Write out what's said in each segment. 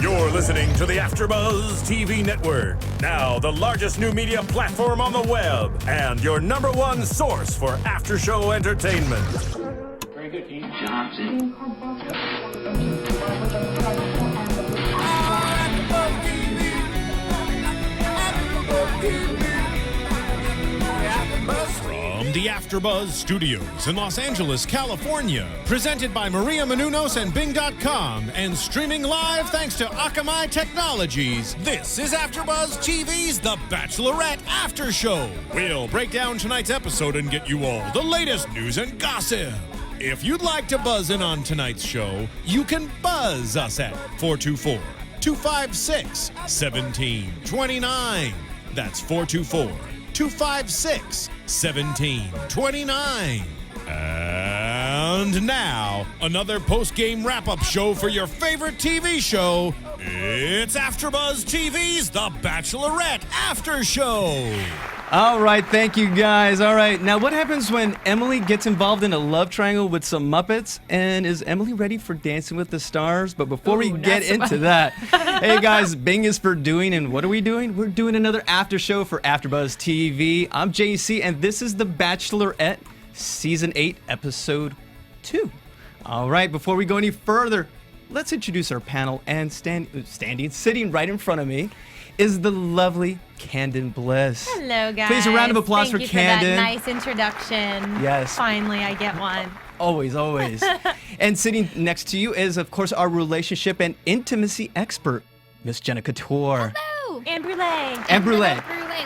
You're listening to the AFTERBUZZ TV network, now the largest new media platform on the web, and your #1 source for after-show entertainment. Very good, Dean. Johnson. From the AFTERBUZZ Studios in Los Angeles, California, presented by Maria Menounos and Bing.com, and streaming live thanks to Akamai Technologies, this is AFTERBUZZ TV's The Bachelorette After Show. We'll break down tonight's episode and get you all the latest news and gossip. If you'd like to buzz in on tonight's show, you can buzz us at 424-256-1729. That's 424-256-1729. And now, another post-game wrap-up show for your favorite TV show. It's AFTERBUZZ TV's The Bachelorette After Show. All right, thank you guys. All right, now what happens when Emily gets involved in a love triangle with some Muppets? And is Emily ready for Dancing with the Stars? But before we get into that, hey guys, Bing is for doing, and what are we doing? We're doing another after show for AFTERBUZZ TV. I'm JC, and this is The Bachelorette, Season 8, Episode 2. All right, before we go any further, let's introduce our panel, and sitting right in front of me is the lovely Canden Bliss. Hello, guys. Please, a round of applause for Canden. Thank you for that nice introduction. Yes. Finally, I get one. Always, always. And sitting next to you is, of course, our relationship and intimacy expert, Miss Jenna Couture. Hello. And brulee. And brulee.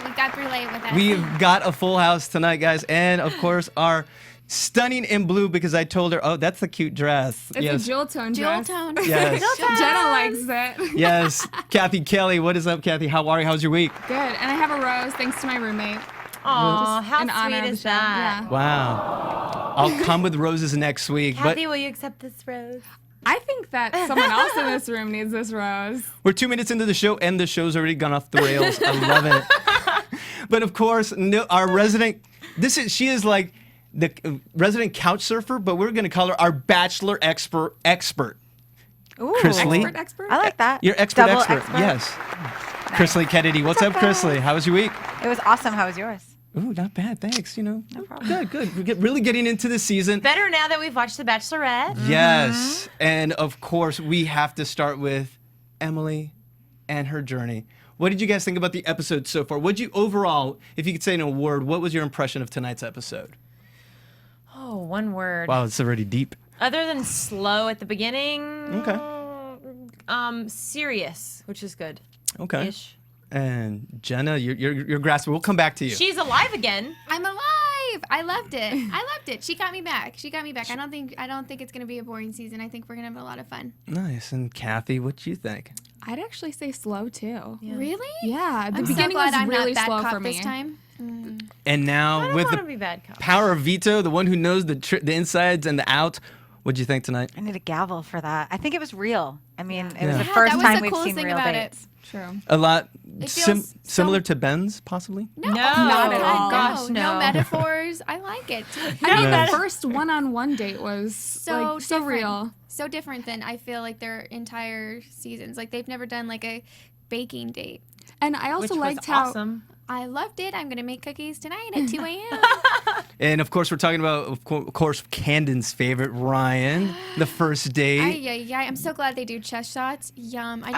We got brulee with us. We've got a full house tonight, guys. And, of course, our stunning in blue, because I told her, oh, that's a cute dress. It's a jewel tone dress. Jewel tone. Yes. Jenna likes it. Yes. Cathy Kelley. What is up, Cathy? How are you? How's your week? Good. And I have a rose thanks to my roommate. Aw, how in honor sweet of is the show. that? Yeah. Wow. I'll come with roses next week. Kathy, will you accept this rose? I think that someone else in this room needs this rose. We're 2 minutes into the show, and the show's already gone off the rails. I love it. But, of course, our resident, she is like the resident couch surfer, but we're going to call her our bachelor expert. Ooh. Chrisley. Expert? I like that. You're expert. Double expert. Yes. Nice. Chrisley Kennedy. What's up, Chrisley? How was your week? It was awesome. How was yours? Ooh, not bad. Thanks. No problem. Good. We're really getting into the season. Better now that we've watched The Bachelorette. Yes. And, of course, we have to start with Emily and her journey. What did you guys think about the episode so far? What did you overall, if you could say in a word, what was your impression of tonight's episode? Oh, one word. Wow, it's already deep. Other than slow at the beginning. Okay. Serious, which is good. Okay. Ish. And Jenna, you're grasping. We'll come back to you. She's alive again. I'm alive. I loved it. She got me back. I don't think it's gonna be a boring season. I think we're gonna have a lot of fun. Nice. And Kathy, what do you think? I'd actually say slow, too. Yeah. Really? Yeah. The I'm so beginning glad was I'm really not bad slow cop for me. this time. And I now don't with want to the be bad cop. power of veto, the one who knows the insides and the outs, what do you think tonight? I need a gavel for that. I think it was real. I mean, it was Yeah. the first that was time the we've coolest seen thing real about dates. True. A lot feels similar so- to Ben's, possibly? No, Not at all. Gosh, no no. metaphors. I like it. I mean, Nice. the first one-on-one date was so different. real. So different than I feel like their entire seasons. Like they've never done like a baking date. And I also Which liked was how awesome. I loved it. I'm gonna make cookies tonight at 2 a.m. And of course, we're talking about, of course, Canden's favorite, Ryan, the first date. Yeah. I'm so glad they do chest shots. Yum. I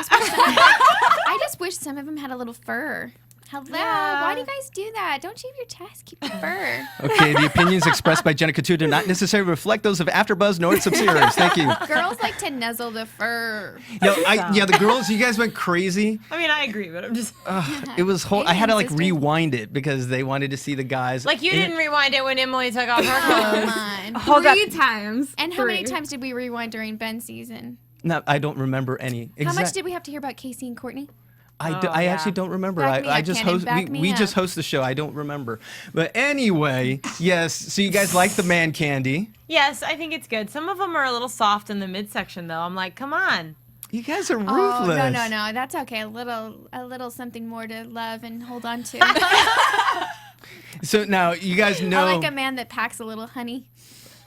just wish some of them had a little fur. Hello. Yeah. Why do you guys do that? Don't shave your chest. Keep the fur. Okay, the opinions expressed by Jenna Couture do not necessarily reflect those of AFTERBUZZ nor its subsidiaries. Thank you. Girls like to nuzzle the fur. The girls, you guys went crazy. I mean, I agree, but I'm just... It was I had to like Inconsistent. rewind it because they wanted to see the guys. Like, you in it. didn't rewind it when Emily took off her Come clothes. on. Hold up. 3 times. And how many Three. times did we rewind during Ben's season? No, I don't remember any. How much did we have to hear about Casey and Courtney? I actually don't remember. Back me I up, just Cannon, host. back me We up. just host the show. I don't remember. But anyway, yes. So you guys like the man candy? Yes, I think it's good. Some of them are a little soft in the midsection, though. I'm like, come on. You guys are ruthless. Oh, no. That's okay. A little something more to love and hold on to. So now you guys know. I like a man that packs a little honey.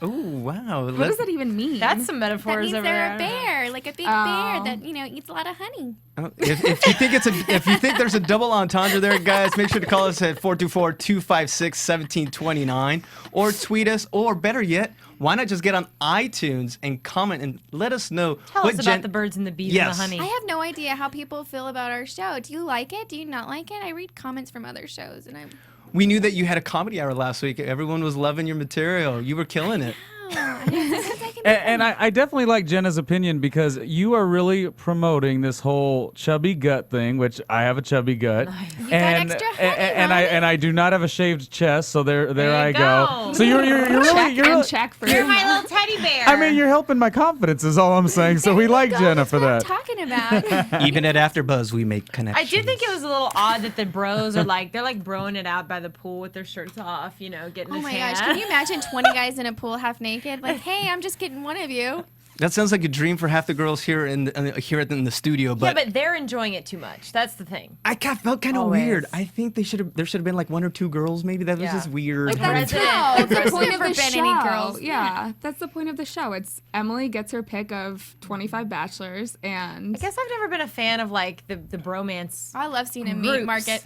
Oh, wow. What does that even mean? That's some That metaphors means over they're there. a bear, like a big bear that eats a lot of honey. Oh, if you think if you think there's a double entendre there, guys, make sure to call us at 424-256-1729 or tweet us, or better yet, why not just get on iTunes and comment and let us know Tell what us about the birds and the bees Yes. and the I honey. have no idea how people feel about our show. Do you like it? Do you not like it? I read comments from other shows, and I'm. We knew that you had a comedy hour last week. Everyone was loving your material. You were killing it. And I definitely like Jenna's opinion because you are really promoting this whole chubby gut thing, which I have a chubby gut, and extra honey, and I do not have a shaved chest, so there I you go. go. So you're really check for You're you. my little teddy bear. I mean, you're helping my confidence is all I'm saying. So we like Jenna That's for what I'm that. talking about. Even at AfterBuzz, we make I connections. did think it was a little odd that the bros are they're broing it out by the pool with their shirts off, getting Oh a my tan. gosh, can you imagine 20 guys in a pool half naked? Like, hey, I'm just getting one of you. That sounds like a dream for half the girls here in the studio. Yeah, but they're enjoying it too much. That's the thing. I felt kind of Always. weird. I think there should have been like one or two girls. Maybe that was Yeah. just weird. Like That's President. no, That's the point of never the been show. any girls. Yeah, that's the point of the show. It's Emily gets her pick of 25 bachelors, and I guess I've never been a fan of the bromance. I love seeing a meat Groups. market.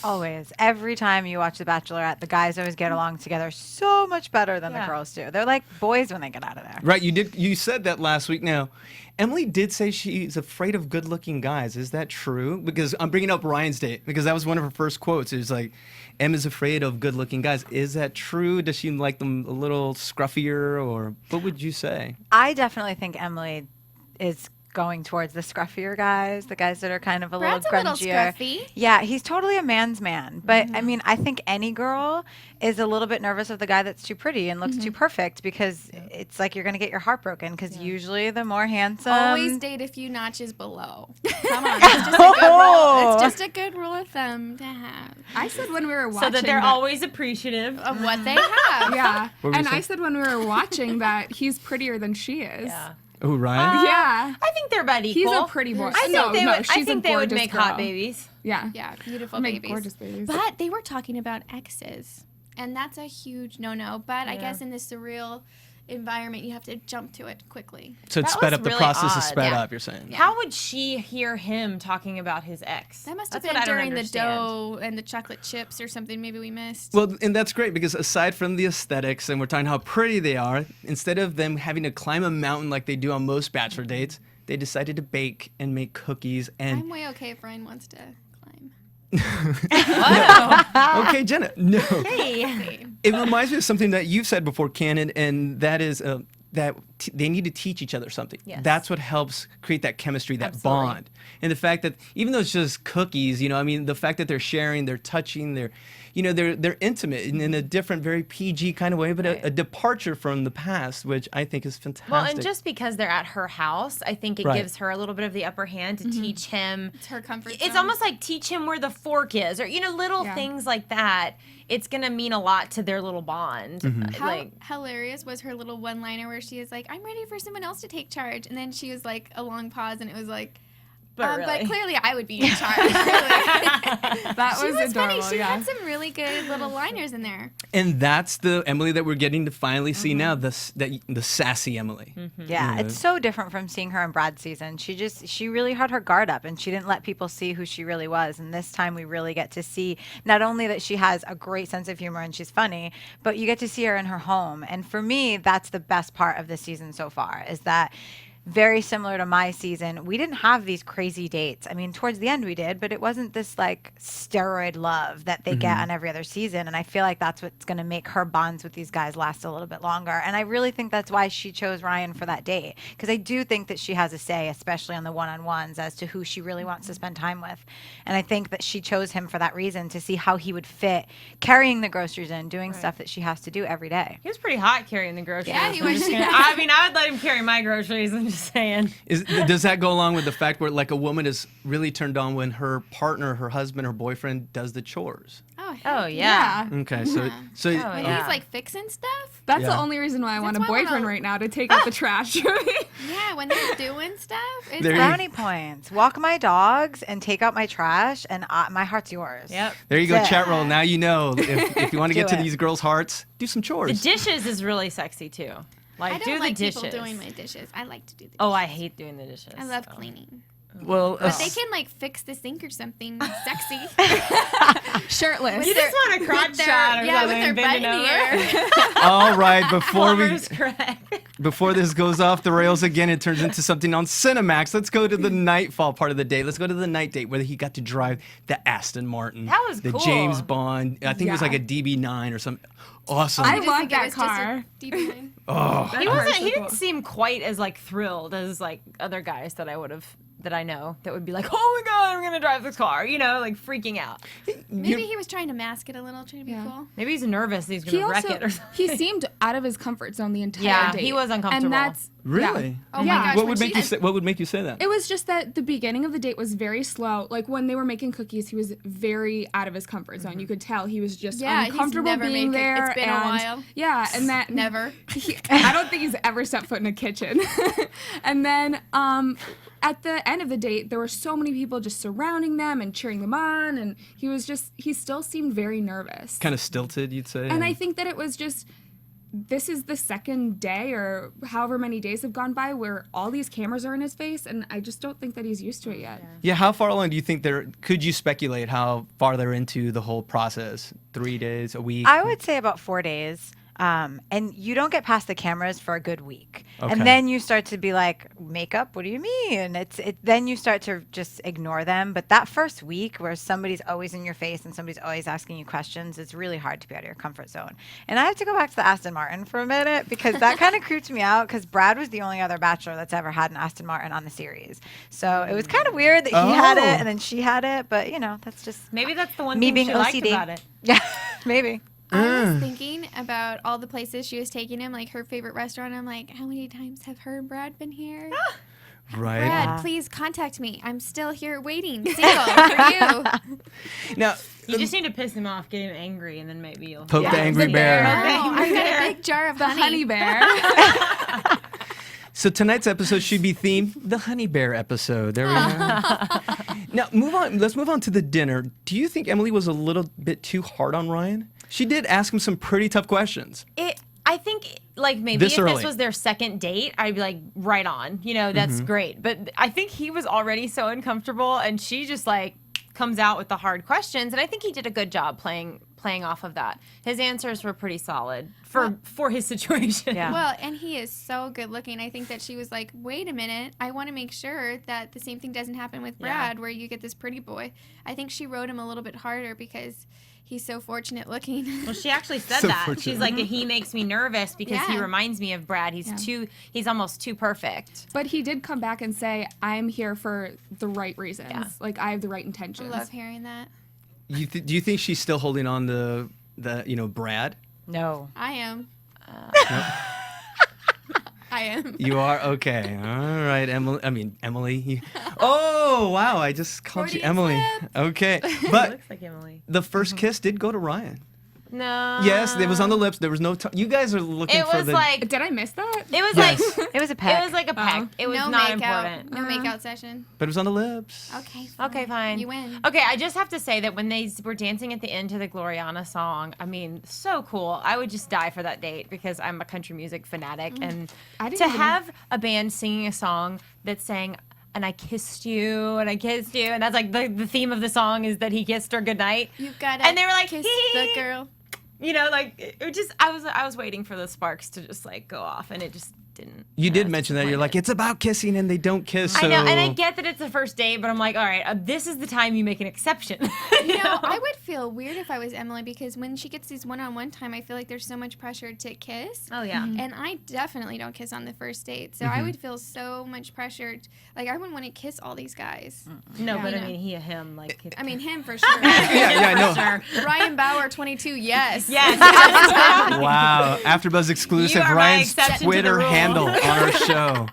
Always. Every time you watch The Bachelorette, the guys always get along together so much better than the Yeah. girls do. They're like boys when they get out of there. Right, you said that last week. Now, Emily did say she's afraid of good-looking guys. Is that true? Because I'm bringing up Ryan's date because that was one of her first quotes. It was like, "Em is afraid of good-looking guys." Is that true? Does she like them a little scruffier, or what would you say? I definitely think Emily is going towards the scruffier guys, the guys that are kind of a Brad's little a little grungier. scruffy. Yeah, he's totally a man's man. But I mean, I think any girl is a little bit nervous of the guy that's too pretty and looks too perfect because it's like you're going to get your heart broken because usually the more handsome. Always date a few notches below. Come on, it's just a good rule. It's just a good rule of thumb to have I said when we were watching So that they're that- always appreciative. of what they have. Yeah, What were you and I saying? said when we were watching that he's prettier than she is. Yeah. Oh, Ryan. Yeah. I think they're about He's equal. a pretty boy. I think no, they no, would. she's I think a they would gorgeous make girl. hot babies. Yeah. Yeah, beautiful Make babies. gorgeous babies. But they were talking about exes, and that's a huge no-no. But I guess in this surreal environment, you have to jump to it quickly. So it That sped was up the really process. Is odd. sped Yeah. up. You're saying. Yeah. How would she hear him talking about his ex? That must have That's been what I don't during the understand. dough and the chocolate chips or something maybe we missed. Well, and that's great because aside from the aesthetics and we're talking how pretty they are, instead of them having to climb a mountain like they do on most bachelor dates, they decided to bake and make cookies and I'm way okay if Ryan wants to climb. okay, Jenna. No. Hey. It reminds me of something that you've said before, Cannon, and that is that they need to teach each other something. Yes. That's what helps create that chemistry, that Absolutely. bond. And the fact that even though it's just cookies, I mean, the fact that they're sharing, they're touching, they're intimate in a different, very PG kind of way, but a departure from the past, which I think is fantastic. Well, and just because they're at her house, I think it Right. gives her a little bit of the upper hand to teach him. It's her comfort It's zone. almost like teach him where the fork is, or little Yeah. things like that. It's gonna mean a lot to their little bond. How hilarious was her little one-liner where she was like, "I'm ready for someone else to take charge," and then she was like a long pause, and it was like, But really. but clearly I would be in charge. Really. That She was adorable. funny. She yeah. had some really good little liners in there. and that's the Emily that we're getting to finally see now, the sassy Emily. Yeah, it's so different from seeing her in Brad's season. She really had her guard up and she didn't let people see who she really was. And this time we really get to see not only that she has a great sense of humor and she's funny, but you get to see her in her home. And for me, that's the best part of the season so far is that very similar to my season, we didn't have these crazy dates. I mean, towards the end we did, but it wasn't this like steroid love that they get on every other season. And I feel like that's what's going to make her bonds with these guys last a little bit longer. And I really think that's why she chose Ryan for that date. Because I do think that she has a say, especially on the one-on-ones, as to who she really wants to spend time with. And I think that she chose him for that reason, to see how he would fit carrying the groceries in, doing stuff that she has to do every day. He was pretty hot carrying the groceries. Yeah, he I'm was. just gonna- I mean, I would let him carry my groceries. I'm just saying. Does that go along with the fact where like a woman is really turned on when her partner, her husband, her boyfriend does the chores? Oh, Oh yeah. Okay, so When yeah. he's like fixing stuff. That's Yeah. the only reason why I want a why I wanna- boyfriend right now, to take out the trash for me. Yeah, Yeah, when they're doing stuff, it's There you- Brownie points. Walk my dogs and take out my trash, and my heart's yours. Yep. There you go, Yeah. chat roll. Now you know if you want to get Do to it. these girls' hearts, do some The chores. dishes is really sexy too. Like I do don't like the dishes. people doing my dishes. I like to do the dishes. Oh, I hate doing the dishes. I love cleaning. Well, But they can like fix the sink or something sexy. Shirtless. You just want a crotch with their, shot or yeah, with something, their butt in bending the over. air. all right. Plumber's correct. Before this goes off the rails again, it turns into something on Cinemax. Let's go to the nightfall part of the day. Let's go to the night date where he got to drive the Aston Martin. That was the cool. James Bond. I think it was Yeah. like a DB9 or something. Awesome. I just love think it that was just a car. DB9. Oh, He wasn't. He didn't seem quite as like thrilled as like other guys that I know that would be like, oh my god, I'm gonna drive this car, you know, like freaking out. Maybe he was trying to mask it a little, trying to be Yeah. cool. Maybe he's nervous that he's He gonna wreck also it or something. he seemed out of his comfort zone the entire Yeah, date. he was uncomfortable. And that's really? Yeah. Oh Yeah. my gosh. What when would she make you had- say? What would make you say that? It was just that the beginning of the date was very slow. Like when they were making cookies, he was very out of his comfort zone. You could tell he was just Yeah, he's uncomfortable never being made there. it's been a and while. Yeah, and that Never. I don't think he's ever stepped foot in a kitchen. And then at the end of the date, there were so many people just surrounding them and cheering them on, and he still seemed very nervous. Kind of stilted, you'd say. And I think that it was just, this is the second day or however many days have gone by where all these cameras are in his face, and I just don't think that he's used to it yet. Yeah, how far along do you think could you speculate how far they're into the whole process? 3 days, a week? I would say about 4 days. And you don't get past the cameras for a good week. Okay. And then you start to be like, makeup, what do you mean? And then you start to just ignore them. But that first week where somebody's always in your face and somebody's always asking you questions, it's really hard to be out of your comfort zone. And I have to go back to the Aston Martin for a minute because that kind of creeped me out because Brad was the only other bachelor that's ever had an Aston Martin on the series. So it was kind of weird that he had it and then she had it. But, you know, that's just Maybe that's the one me thing being she liked OCD. about it. Yeah, maybe. I was thinking about all the places she was taking him, like her favorite restaurant. I'm like, how many times have her and Brad been here? right. Brad, please contact me. I'm still here waiting, single for you. Now, You just need to piss him off, get him angry, and then maybe you'll. poke the angry the bear. bear. Oh, I've got a big jar of The honey bear. So tonight's episode should be themed the Honey Bear episode. There we go. Now, move on. Let's move on to the dinner. Do you think Emily was a little bit too hard on Ryan? She did ask him some pretty tough questions. I think like maybe This if early. this was their second date, I'd be like, right on. You know, that's great. But I think he was already so uncomfortable, and she just like comes out with the hard questions, and I think he did a good job playing off of that. His answers were pretty solid for his situation. Yeah. Well, and he is so good looking. I think that she was like, wait a minute, I want to make sure that the same thing doesn't happen with Brad, where you get this pretty boy. I think she wrote him a little bit harder because he's so fortunate looking. Well, she actually said So that. fortunate. She's like, he makes me nervous because he Yeah. reminds me of Brad. He's almost too perfect. But he did come back and say, I'm here for the right reasons. Yeah. Like, I have the right I intentions. love hearing that. Do you think she's still holding on to Brad? No. I am. I am. You are? Okay. All right, Emily. Oh, wow. I just called you Freudian Emily. slip. Okay. But Looks like Emily. the first kiss did go to Ryan. No. Yes, it was on the lips. There was no you guys are looking It for was the like Did I miss that? it was Yes. like It was a peck. it was like a peck. It was no not makeout. important. No makeout session. but it was on the lips. Okay. Okay, fine. You win. Okay, I just have to say that when they were dancing at the end to the Gloriana song, I mean, so cool. I would just die for that date because I'm a country music fanatic, and I didn't to even- have a band singing a song that's saying, "And I kissed you, and I kissed you," and that's like the theme of the song is that he kissed her goodnight. You've got to And they were like, kiss "Hee." the girl. You know, like it just I was waiting for the sparks to just like go off, and it just didn't. You I did was mention that. You're like, disappointed. it's about kissing and they don't kiss. So I know, and I get that it's the first date, but I'm like, all right, this is the time you make an exception. You know, I would feel weird if I was Emily because when she gets these one-on-one time, I feel like there's so much pressure to kiss. Oh yeah. And I definitely don't kiss on the first date. So I would feel so much pressure. Like, I wouldn't want to kiss all these guys. No, but You I know. mean, him, like. I mean, him for sure. yeah, I know. Sure. Ryan Bauer, 22, yes. Yes. Wow, AfterBuzz exclusive. You are my Ryan's exception to the Twitter rule. handle on our show.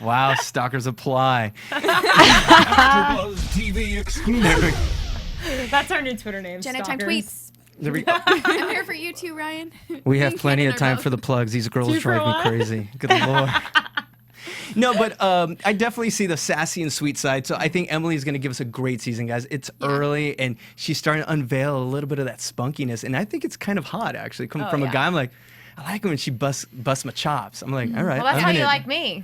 Wow, stalkers apply. AfterBuzz TV exclusive. That's our new Twitter name. Jenna Time stalkers. tweets. There we go. I'm here for you too, Ryan. We have Being plenty Ken of and time our for the plugs. These girls Two for drive me one. crazy. Good lord. No, but I definitely see the sassy and sweet side. So I think Emily's going to give us a great season, guys. It's early, and she's starting to unveil a little bit of that spunkiness. And I think it's kind of hot, actually, coming from a guy. I'm like, I like it when she busts my chops. I'm like, all right. Well, that's I'm how in you it. like me.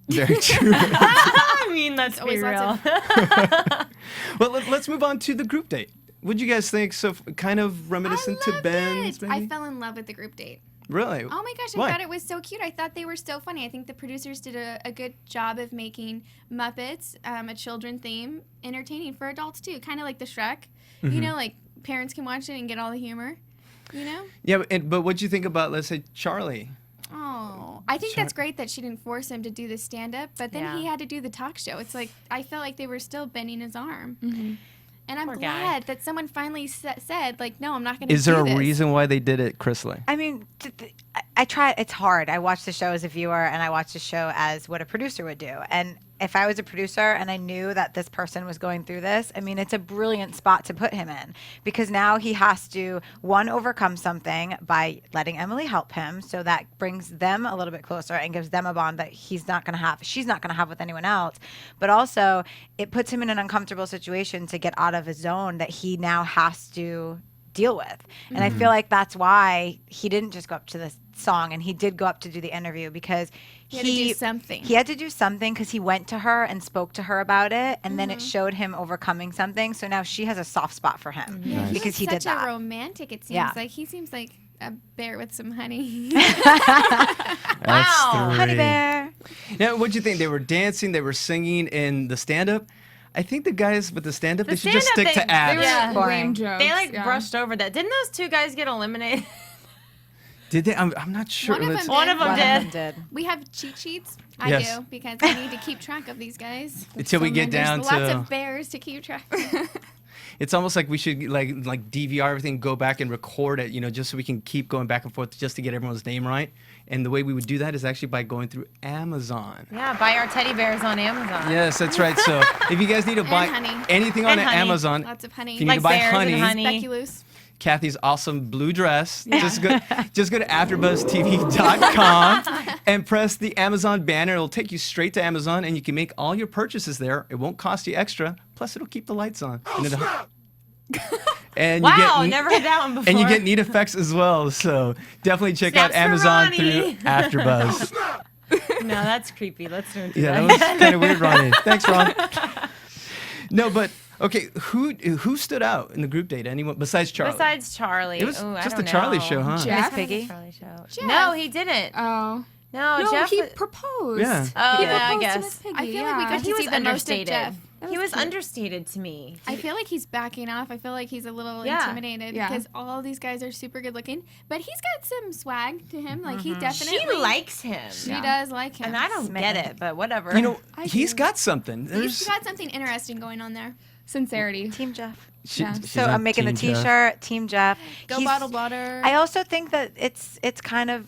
Very true. I mean, let's be Always real. Well, let's move on to the group date. What'd you guys think? So kind of reminiscent to loved Ben's, it. maybe? I fell in love with the group date. Really? Oh my gosh, Why? I thought it was so cute. I thought they were so funny. I think the producers did a good job of making Muppets, a children theme, entertaining for adults too. Kind of like the Shrek. Mm-hmm. You know, like parents can watch it and get all the humor. You know? Yeah, but what'd you think about, let's say, Charlie? Oh, I think that's great that she didn't force him to do the stand-up, but then he had to do the talk show. It's like, I felt like they were still bending his arm. Mm-hmm. And I'm Poor glad that someone finally said, like, no, I'm not going to do Is there this. a reason why they did it, Chrisley? I mean, I try. It's hard. I watch the show as a viewer, and I watch the show as what a producer would do. And if I was a producer and I knew that this person was going through this, I mean, it's a brilliant spot to put him in, because now he has to, one, overcome something by letting Emily help him, so that brings them a little bit closer and gives them a bond that she's not going to have with anyone else. But also, it puts him in an uncomfortable situation to get out of his zone that he now has to deal with. And I feel like that's why he didn't just go up to the song, and he did go up to do the interview, because He had to do something. He had to do something because he went to her and spoke to her about it, and then it showed him overcoming something. So now she has a soft spot for him because he did such that. a romantic, it seems Yeah. like. He seems like a bear with some honey. Wow. Honey bear. Now, what'd you think? They were dancing, they were singing in the stand-up. I think the guys with the stand-up, they should just stick stand-up to thing, abs. They were Yeah. Boring. lame jokes. They like yeah. brushed over that. Didn't those two guys get eliminated? Did they? I'm not sure. One of Let's- them One of them One did. of them did. We have cheat sheets. I Yes. do, because I need to keep track of these guys. Until we get There's down lots to, of bears to keep track of. it's almost like we should like DVR everything, go back and record it, just so we can keep going back and forth just to get everyone's name right. And the way we would do that is actually by going through Amazon. Yeah, buy our teddy bears on Amazon. Yes, that's right. So if you guys need to buy honey. anything on And honey. Amazon, Lots of honey. if you need to buy bears and honey, honey. Speculoos. Kathy's awesome blue dress. Just go to AfterBuzzTV.com and press the Amazon banner. It'll take you straight to Amazon, and you can make all your purchases there. It won't cost you extra. Plus, it'll keep the lights on. And you Wow, get never heard that one before. and you get neat effects as well. So definitely check out Snaps for Amazon Ronnie. through AfterBuzz. No, that's creepy. Let's don't do Yeah, that. that was kind of weird, Ronnie. Thanks, Ron. No, but okay, who stood out in the group date? Anyone besides Charlie? Besides Charlie. It was Ooh, I just don't a Charlie know. show, huh? Jeff? Piggy? Charlie show. Jeff. No, he didn't. Oh. No, No, Jeff. he proposed. Yeah. Oh, He yeah, I proposed to guess. Miss Piggy, I feel like we yeah. got He to was see the most of understated. Jeff. That He was was cute. understated to me. I feel like he's backing off. I feel like he's a little Yeah. intimidated Yeah. because all these guys are super good looking. But he's got some swag to him. Like he definitely. She likes him. She does like him. And I don't get Smitten. it, but whatever. He's got something. He's There's got something interesting going on there. Sincerity. Team Jeff. Yeah. she's So on I'm making the Team Jeff. T-shirt, Team Jeff. Go He's- bottle butter. I also think that it's kind of.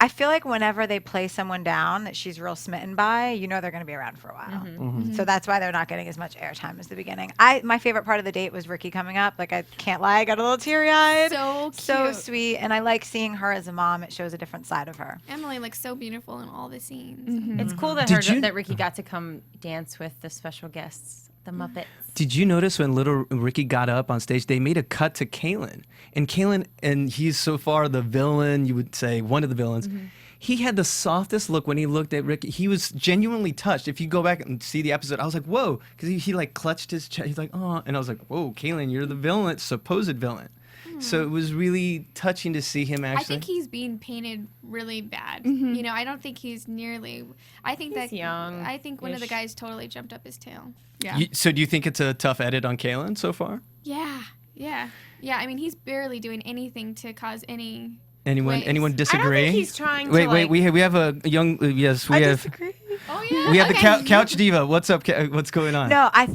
I feel like whenever they play someone down that she's real smitten by, they're going to be around for a while. Mm-hmm. So that's why they're not getting as much airtime as the beginning. My favorite part of the date was Ricky coming up. Like, I can't lie, I got a little teary-eyed. So So cute. sweet, and I like seeing her as a mom. It shows a different side of her. Emily looks so beautiful in all the scenes. it's cool that that Ricky got to come dance with the special guests, the Muppets. Did you notice when little Ricky got up on stage, they made a cut to Kalen, and he's so far the villain. You would say one of the villains. He had the softest look when he looked at Ricky. He was genuinely touched. If you go back and see the episode, I was like, whoa, because he like clutched his chest. He's like, oh, and I was like, whoa, Kalen, you're the villain, supposed villain. So it was really touching to see him I actually. think he's being painted really bad. I don't think he's nearly. I think He's that young-ish. I think one of the guys totally jumped up his tail. Yeah. So do you think it's a tough edit on Kalen so far? Yeah. I mean, he's barely doing anything to cause any. Anyone Waves. disagree? I don't think he's trying to. Wait, like, we have a young yes we have disagree. Oh yeah. we have okay. the couch diva. What's up? What's going on? No, I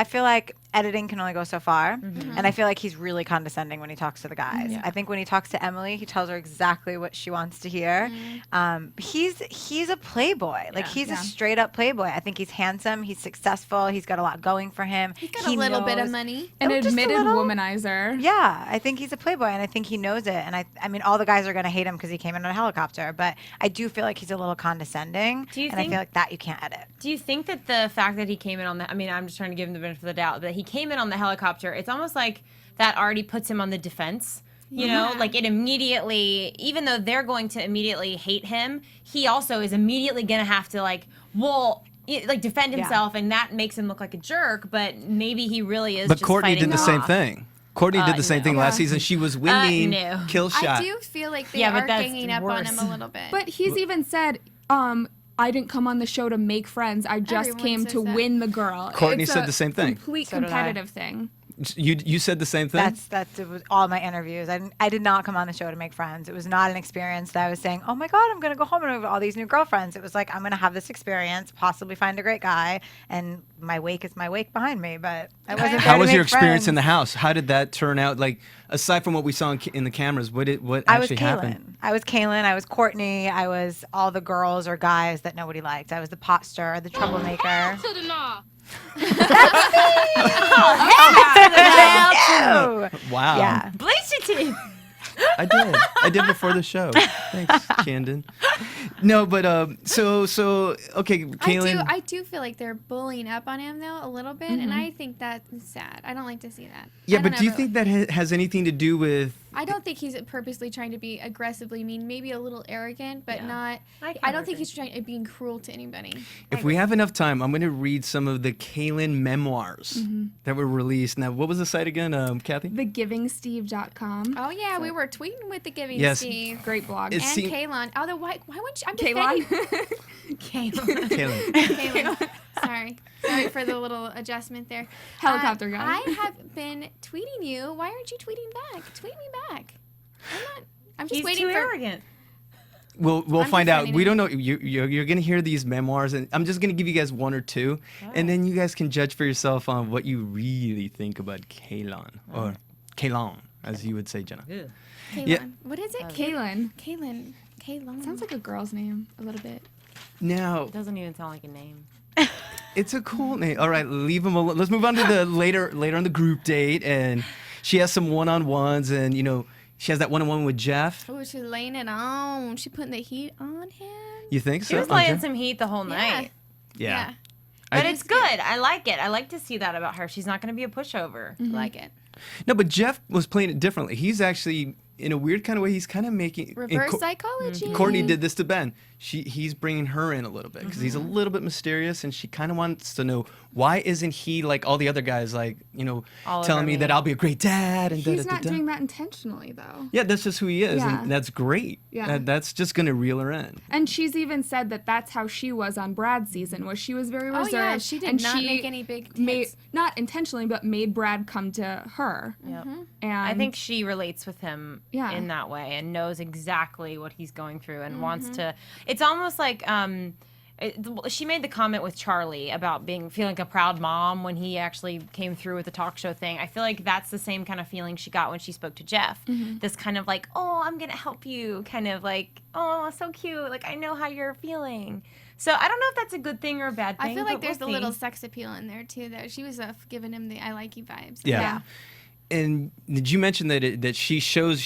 feel like editing can only go so far. And I feel like he's really condescending when he talks to the guys. I think when he talks to Emily, he tells her exactly what she wants to hear. He's a playboy. Like, he's a straight up playboy. I think he's handsome. He's successful. He's got a lot going for him. He's got a little bit of money. An just a admitted little. womanizer. Yeah, I think he's a playboy, and I think he knows it. And I mean, all the guys are going to hate him because he came in on a helicopter, but I do feel like he's a little condescending. Do you and think- I feel like that you can't edit. Do you think that the fact that he came in on the, I mean, I'm just trying to give him the benefit of the doubt, that he came in on the helicopter, it's almost like that already puts him on the defense. You know, like it immediately, even though they're going to immediately hate him, he also is immediately going to have to defend himself, and that makes him look like a jerk, but maybe he really is But just Courtney fighting did the them same off. thing. Courtney did the same thing last season. She was winning no. kill shot. I do feel like they Yeah, but are that's ganging up on worse. him a little bit. But he's even said, I didn't come on the show to make friends. I just Everyone came says to that. win the girl. Courtney It's said a the same thing. Complete So did I. competitive thing. You said the same thing? That's it was all my interviews. I did not come on the show to make friends. It was not an experience that I was saying, oh my God, I'm going to go home and have all these new girlfriends. It was like, I'm going to have this experience, possibly find a great guy, and my wake is my wake behind me. But I wasn't there How to was make your experience in the friends. house? How did that turn out? Like, aside from what we saw in the cameras, what I was actually happened? I was Kaylin. I was Courtney. I was all the girls or guys that nobody liked. I was the pot stirrer, the troublemaker. No. Wow. Yeah. Bleach your teeth. I did before the show. Thanks, Canden. No, but so okay, Kaylin. I do feel like they're bullying up on him though a little bit, and I think that's sad. I don't like to see that. Yeah, I but don't do you ever- think that has anything to do with? I don't think he's purposely trying to be aggressively mean. Maybe a little arrogant, but not. I I don't think he's being cruel to anybody. If we have enough time, I'm going to read some of the Kaylin memoirs that were released. Now, what was the site again, Kathy? TheGivingSteve.com. Oh yeah, we were tweeting with the Giving Yes. Steve Great blog. It and seem- Kaylon. Although why wouldn't you? I'm Kaylon. defending Kaylin. Kaylon. Sorry for the little adjustment there. Helicopter guy. I have been tweeting you. Why aren't you tweeting back? Tweet me back. I'm just He's waiting too for. arrogant. We'll I'm find out. defending We him. don't know. You're going to hear these memoirs, and I'm just going to give you guys one or two, and then you guys can judge for yourself on what you really think about Kaylon, or Kaylon, as you would say, Jenna. Kaylon. Yeah. What is it? Kaylin. Kaylon. Sounds like a girl's name a little bit. Now, It doesn't even sound like a name. it's a cool name. All right, leave them alone. Let's move on to the later on the group date, and she has some one-on-ones, and she has that one-on-one with Jeff. Oh, she's laying it on. She's putting the heat on him. You think so? She was on laying Jeff? some heat the whole night. Yeah. But it's good. I like it. I like to see that about her. She's not going to be a pushover. Like it. No, but Jeff was playing it differently. He's actually, in a weird kind of way, he's kind of making Reverse psychology. Courtney did this to Ben. He's bringing her in a little bit because he's a little bit mysterious, and she kind of wants to know why isn't he like all the other guys, like All telling over me me. that I'll be a great dad and He's da, da, not da, da. doing that intentionally, though. Yeah, that's just who he is, Yeah. and that's great. Yeah. That's just gonna reel her in. And she's even said that that's how she was on Brad's season, where she was very Oh, reserved. yeah, she did and not she make any big made, hits. not intentionally, but made Brad come to her. Yep. And I think she relates with him Yeah. in that way and knows exactly what he's going through and wants to. It's almost like she made the comment with Charlie about feeling like a proud mom when he actually came through with the talk show thing. I feel like that's the same kind of feeling she got when she spoke to Jeff. This kind of like, oh, I'm gonna help you, kind of like, oh, so cute. Like I know how you're feeling. So I don't know if that's a good thing or a bad thing. I feel like but there's we'll a little see. sex appeal in there too. Though she was giving him the "I like you" vibes. Yeah. And did you mention that she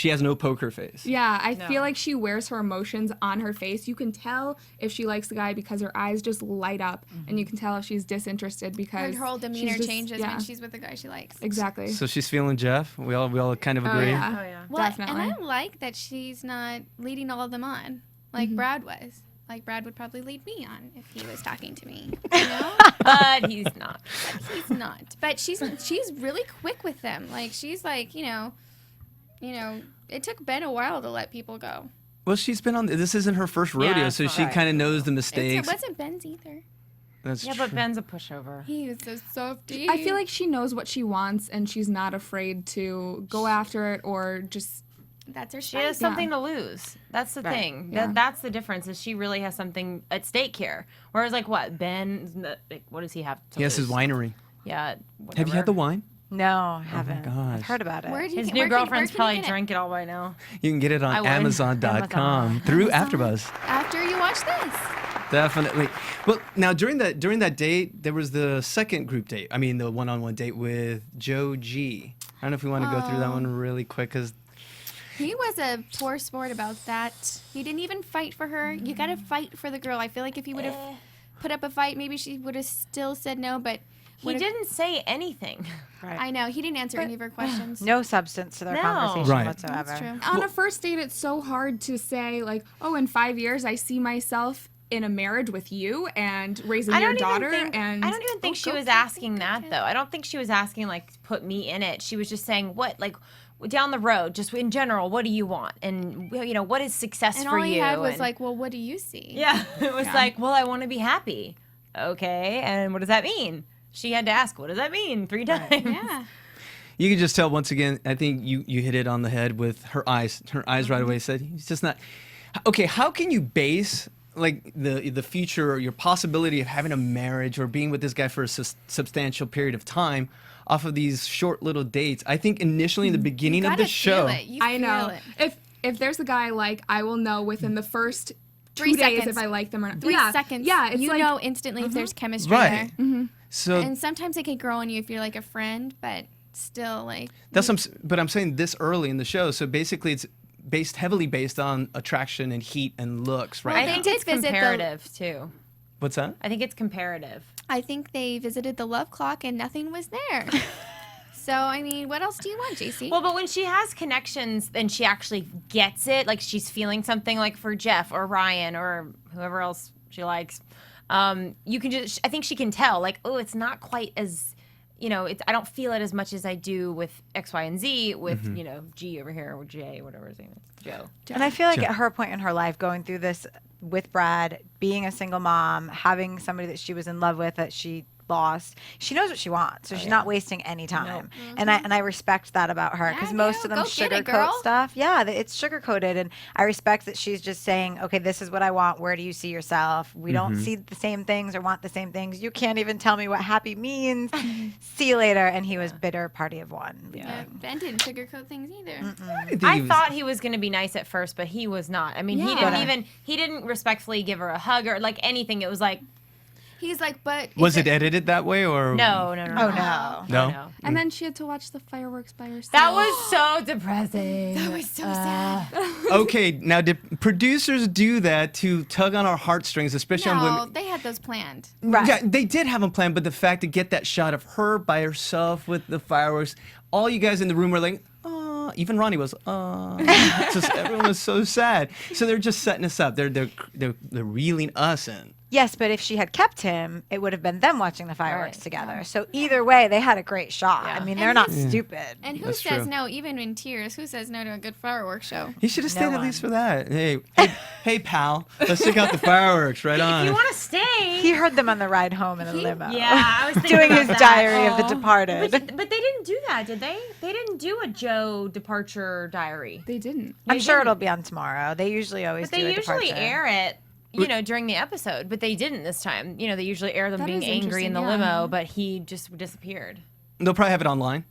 has no poker face? Yeah, I feel like she wears her emotions on her face. You can tell if she likes the guy because her eyes just light up, and you can tell if she's disinterested because Her whole demeanor she's just- changes yeah, when she's with the guy she likes. exactly. So she's feeling Jeff. We all kind of Oh, agree. yeah. Oh yeah. Well, Definitely. and I like that she's not leading all of them on like Brad was. Like Brad would probably lead me on if he was talking to me. You know? But he's not. He's not. But she's really quick with them. Like she's like, you know, it took Ben a while to let people go. Well, she's been on. This isn't her first rodeo, it's so not she right. kind of knows the It mistakes. wasn't Ben's either. That's Yeah, true. but Ben's a pushover. He was so softy. I feel like she knows what she wants, and she's not afraid to go after it or just. that's her She has strength. something to lose. That's the thing. Yeah. That's the difference. Is she really has something at stake here? Whereas, like, what Ben? Like, what does he have? To He has his lose? winery. yet. Have you had the wine? No, I haven't. gosh. I've heard about it. Where do you His get- new where can- girlfriend's where can you probably get it? drank it all by now. You can get it I on would. Amazon.com through AfterBuzz. After you watch this. Definitely. Well, now during that date, there was the second group date. I mean, the one-on-one date with Joe G. I don't know if we want to go through that one really quick because He was a poor sport about that. He didn't even fight for her. You gotta fight for the girl. I feel like if he would have put up a fight, maybe she would have still said no, but He didn't say anything. I know. He didn't answer any of her questions. No substance to their No. conversation Right. whatsoever. That's true. On a first date, it's so hard to say, like, oh, in 5 years, I see myself in a marriage with you and raising your daughter. And I don't even think she was asking that though. I don't think she was asking like put me in it. She was just saying what like down the road, just in general, what do you want, and what is success And for all he you? had was And- like, well, what do you see? yeah, it was like, well, I want to be happy. Okay, and what does that mean? She had to ask, what does that mean 3 times? Yeah. you can just tell once again. I think you hit it on the head with her eyes. Her eyes right away said, "He's just not." Okay, how can you base like the future or your possibility of having a marriage or being with this guy for a substantial period of time off of these short little dates? I think initially in the beginning of the show, I know. If there's a guy like, I will know within the first 3 2 days seconds. if I like them or not. 3 yeah. seconds. Yeah, it's you like, know instantly if there's chemistry right? there. So And sometimes it can grow on you if you're like a friend, but still like. that's but I'm saying this early in the show. So basically, it's heavily based on attraction and heat and looks, right? I They think did it's visit the- comparative too. What's that? I think it's comparative. I think they visited the love clock and nothing was there. So, I mean, what else do you want, JC? Well, but when she has connections and she actually gets it, like she's feeling something like for Jeff or Ryan or whoever else she likes, you can just, I think she can tell, like, oh, it's not quite as, I don't feel it as much as I do with X, Y, and Z with, G over here or J, whatever his name is, Joe. And I feel like at her point in her life, going through this with Brad, being a single mom, having somebody that she was in love with that she lost, she knows what she wants, so she's not wasting any time. And I respect that about her because most of them Go get it, sugarcoat girl. stuff. Yeah, it's sugar coated, and I respect that she's just saying, okay, this is what I want. Where do you see yourself? We don't see the same things or want the same things. You can't even tell me what happy means. See you later. And he was bitter, party of one. Yeah, Ben didn't sugarcoat things either. I thought he was going to be nice at first, but he was not. I mean, he didn't respectfully give her a hug or like anything. It was like, He's like, but. Was it edited that way or no. Oh, no. No? And then she had to watch the fireworks by herself. That was so depressing. That was so sad. Okay, now did producers do that to tug on our heartstrings, especially on No, women? they had those planned. Right. Yeah, they did have them planned, but the fact to get that shot of her by herself with the fireworks, all you guys in the room were like, oh, even Ronnie was, oh. Just everyone was so sad. So they're just setting us up. They're reeling us in. Yes, but if she had kept him, it would have been them watching the fireworks together. So either way, they had a great shot. I mean, they're not stupid. And who That's says true. no, even in tears? Who says no to a good fireworks show? He should have stayed No at least for one. that. Hey, pal, let's check out the fireworks. Right on. If you want to stay. He heard them on the ride home in a limo. Yeah, I was thinking doing about his that. diary of the departed. But they didn't do that, did they? They didn't do a Joe departure diary. They didn't. I'm sure it'll be on tomorrow. They usually always But do they a usually departure. air it, during the episode. But they didn't this time. They usually air them That being is angry in the interesting, yeah. limo, but he just disappeared. They'll probably have it online.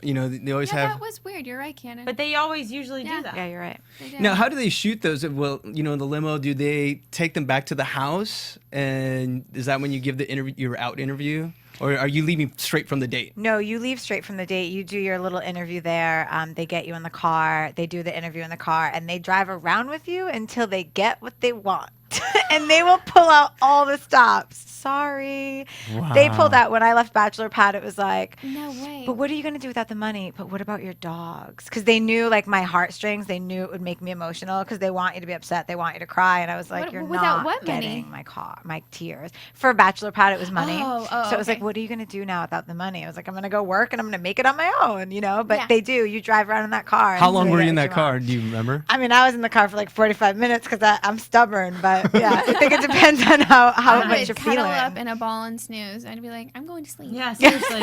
They always Yeah, have. that was weird. You're right, Cannon. But they always usually Yeah. do that. Yeah, you're right. They did. Now, how do they shoot those? Well, in the limo, do they take them back to the house? And is that when you give the your out interview? Or are you leaving straight from the date? No, you leave straight from the date. You do your little interview there. They get you in the car. They do the interview in the car, and they drive around with you until they get what they want. And they will pull out all the stops. Sorry. They pulled out when I left Bachelor Pad. It was like, No way. but what are you going to do without the money? But what about your dogs? Because they knew, like, my heartstrings. They knew it would make me emotional because they want you to be upset. They want you to cry. And I was like, What- you're without not what money? getting my tears. For Bachelor Pad, it was money. Oh, so it was okay. like, what are you going to do now without the money? I was like, I'm going to go work and I'm going to make it on my own, But Yeah. they do. You drive around in that car. How and long they were get you in what that car? want. Do you remember? I mean, I was in the car for like 45 minutes because I'm stubborn. But yeah, I think it depends on how I much would you're cuddle feeling. up in a ball and snooze. I'd be like, I'm going to sleep. Yeah, seriously.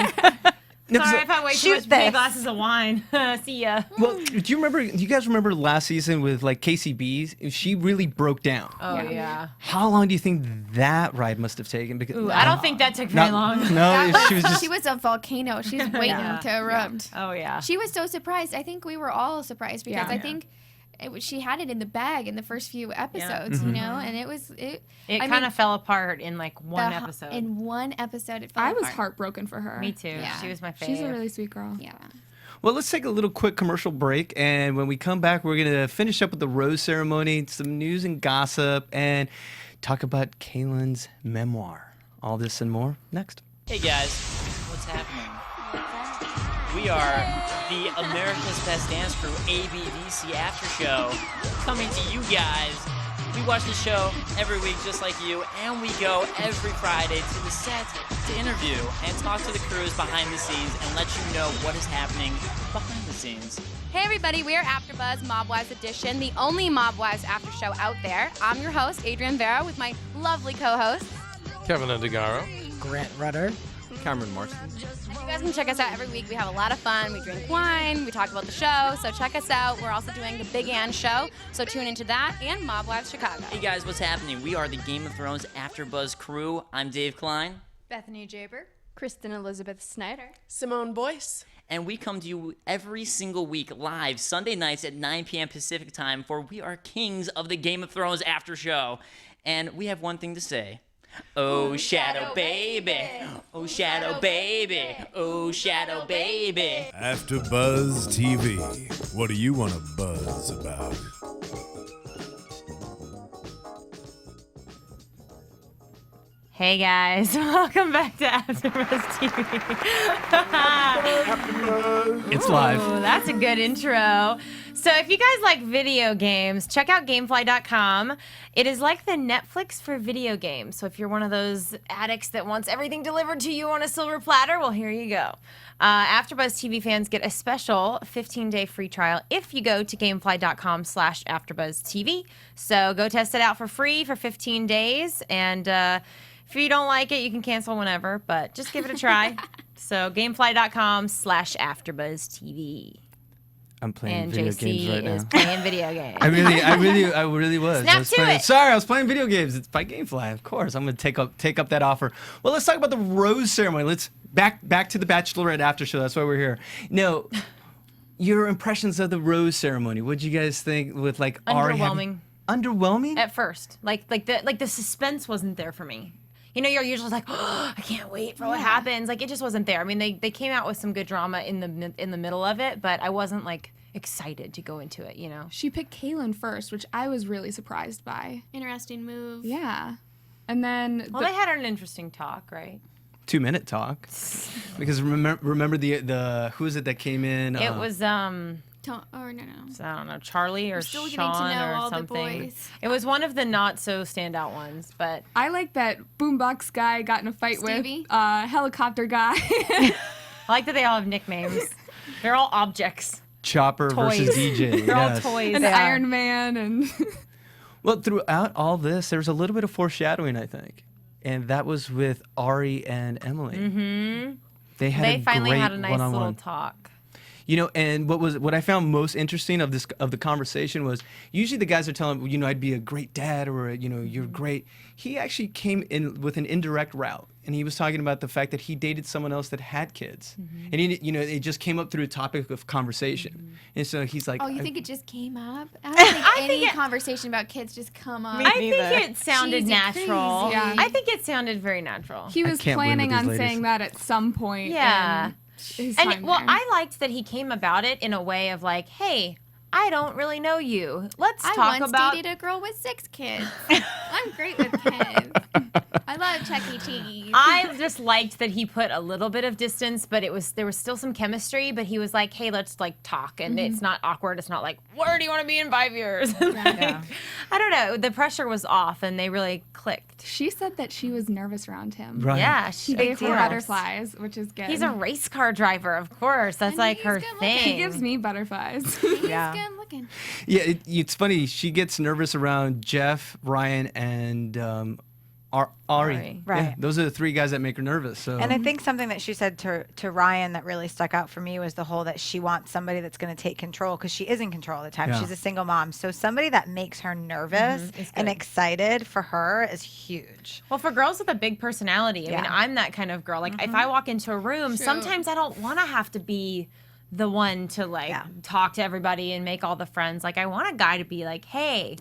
No, 'cause, Sorry if I wait too Shoot much big this. glasses of wine. See ya. well, do you guys remember last season with like KCB? She really broke down. Oh yeah. How long do you think that ride must have taken? Because Ooh, I don't think that took very long. No, she was just. She was a volcano. She's waiting to erupt. Oh yeah. She was so surprised. I think we were all surprised because Yeah. I think she had it in the bag in the first few episodes, you know, and It kind of fell apart in like one episode. In one episode, it fell I was apart. heartbroken for her. Me too. Yeah. She was my favorite. She's a really sweet girl. Yeah. Well, let's take a little quick commercial break, and when we come back, we're gonna finish up with the rose ceremony, some news and gossip, and talk about Kaylin's memoir. All this and more next. Hey guys, what's happening? We are the America's Best Dance Crew ABDC After Show coming to you guys. We watch the show every week just like you, and we go every Friday to the set to interview and talk to the crews behind the scenes and let you know what is happening behind the scenes. Hey everybody, we are AfterBuzz Mob Wives Edition, the only Mob Wives after show out there. I'm your host, Adrienne Vera, with my lovely co-hosts. Kevin Indigaro. Grant Rudder. Cameron Morrison. You guys can check us out every week. We have a lot of fun. We drink wine. We talk about the show. So check us out. We're also doing the Big Ann Show. So tune into that and Mob Wives Chicago. Hey guys, what's happening? We are the Game of Thrones AfterBuzz crew. I'm Dave Klein. Bethany Jaber. Kristen Elizabeth Snyder. Simone Boyce. And we come to you every single week live Sunday nights at 9 p.m. Pacific time, for we are kings of the Game of Thrones after show. And we have one thing to say. Oh, Shadow Baby. Oh, Shadow Baby. Oh, Shadow Baby. AfterBuzz TV. What do you want to buzz about? Hey guys, welcome back to AfterBuzz TV. It's live. Ooh, that's a good intro. So if you guys like video games, check out Gamefly.com. It is like the Netflix for video games. So if you're one of those addicts that wants everything delivered to you on a silver platter, well, here you go. AfterBuzz TV fans get a special 15-day free trial if you go to Gamefly.com/AfterBuzzTV. So go test it out for free for 15 days, and if you don't like it, you can cancel whenever, but just give it a try. So Gamefly.com/AfterBuzzTV. I'm playing And video JC games right is now. playing video games. I really was. Snap I was to playing, it. Sorry, I was playing video games. It's by GameFly, of course. I'm gonna take up that offer. Well, let's talk about the rose ceremony. Let's back to the Bachelorette after show. That's why we're here. Now, your impressions of the rose ceremony. What'd you guys think with like Ari Underwhelming. Underwhelming? At first. Like the suspense wasn't there for me. You know, you're usually like, oh, I can't wait for what happens. Like, it just wasn't there. I mean, they came out with some good drama in the middle of it, but I wasn't like excited to go into it, you know. She picked Kaylin first, which I was really surprised by. Interesting move. Yeah. And then Well, they had an interesting talk, right? 2-minute talk. Because remember the who is it that came in? It was No. I don't know, Charlie or still getting Sean to know or all the something. boys. It was one of the not so standout ones, but I like that Boombox guy got in a fight Stevie? with helicopter guy. I like that they all have nicknames. They're all objects. Chopper Toys. versus DJ. They're yes. all toys. and They are. Iron Man and Well, throughout all this, there was a little bit of foreshadowing, I think, and that was with Ari and Emily. Mm-hmm. They Finally great had a nice little one-on-one. talk. You know, and what I found most interesting of the conversation was usually the guys are telling, you know, I'd be a great dad, or you know, you're great. He actually came in with an indirect route, and he was talking about the fact that he dated someone else that had kids, and he, you know, it just came up through a topic of conversation, and so he's like, Oh, you think it just came up? I don't think any conversation about kids just come up. I think it sounded Cheesy, natural. crazy. Yeah. I think it sounded very natural. he was can't win planning with on these ladies. saying that at some point. Yeah. in his And time well, there. I liked that he came about it in a way of like, hey, I don't really know you. Let's I talk once about. dated a girl with 6 kids. I'm great with kids. I love Chuck E. Cheese. I just liked that he put a little bit of distance, but there was still some chemistry. But he was like, "Hey, let's like talk," and it's not awkward. It's not like, "Where do you want to be in 5 years?" I don't know. The pressure was off, and they really clicked. She said that she was nervous around him. Right. Yeah, She gave her butterflies, which is good. He's a race car driver, of course. That's And like he's her good looking. thing. He gives me butterflies. He's Yeah. good looking. Yeah, it's funny. She gets nervous around Jeff, Ryan, and Ari. Right. Yeah, those are the three guys that make her nervous. So. And I think something that she said to Ryan that really stuck out for me was the whole that she wants somebody that's going to take control because she is in control all the time. Yeah. She's a single mom. So somebody that makes her nervous and excited for her is huge. Well, for girls with a big personality, I mean, Yeah. I'm that kind of girl. Like, if I walk into a room, sometimes I don't want to have to be the one to, like, talk to everybody and make all the friends. Like, I want a guy to be like, hey,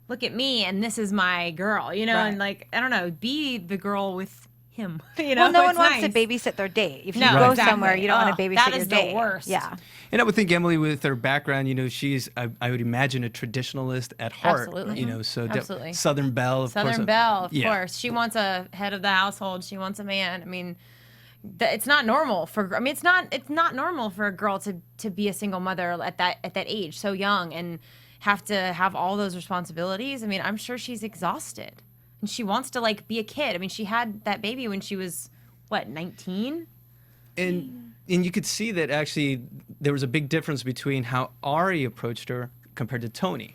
look at me, and this is my girl, you know, and like, I don't know, be the girl with him, you know. Well, no one It's wants nice. to babysit their date. If you No, go exactly. somewhere, you don't want to babysit that your is date. the worst. Yeah. And I would think Emily, with her background, you know, she's, I would imagine, a traditionalist at heart. Absolutely. You know, so Absolutely. Southern Belle, of course. Southern Belle, of Yeah. course. She wants a head of the household. She wants a man. I mean, it's not normal for. I mean, it's not normal for a girl to be a single mother at that age, so young, and have to have all those responsibilities. I mean, I'm sure she's exhausted, and she wants to like be a kid. I mean, she had that baby when she was what, 19? And you could see that actually there was a big difference between how Ari approached her compared to Tony.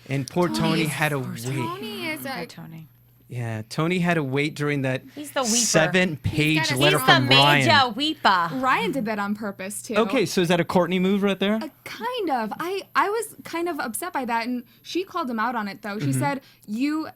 And poor Tony had to wait. Tony is a Tony. Yeah, Tony had to wait during that He's the weeper. 7-page He's letter He's the from Ryan. major weeper. Ryan did that on purpose too. Okay, so is that a Courtney move right there? Kind of. I was kind of upset by that, and she called him out on it though. She said, you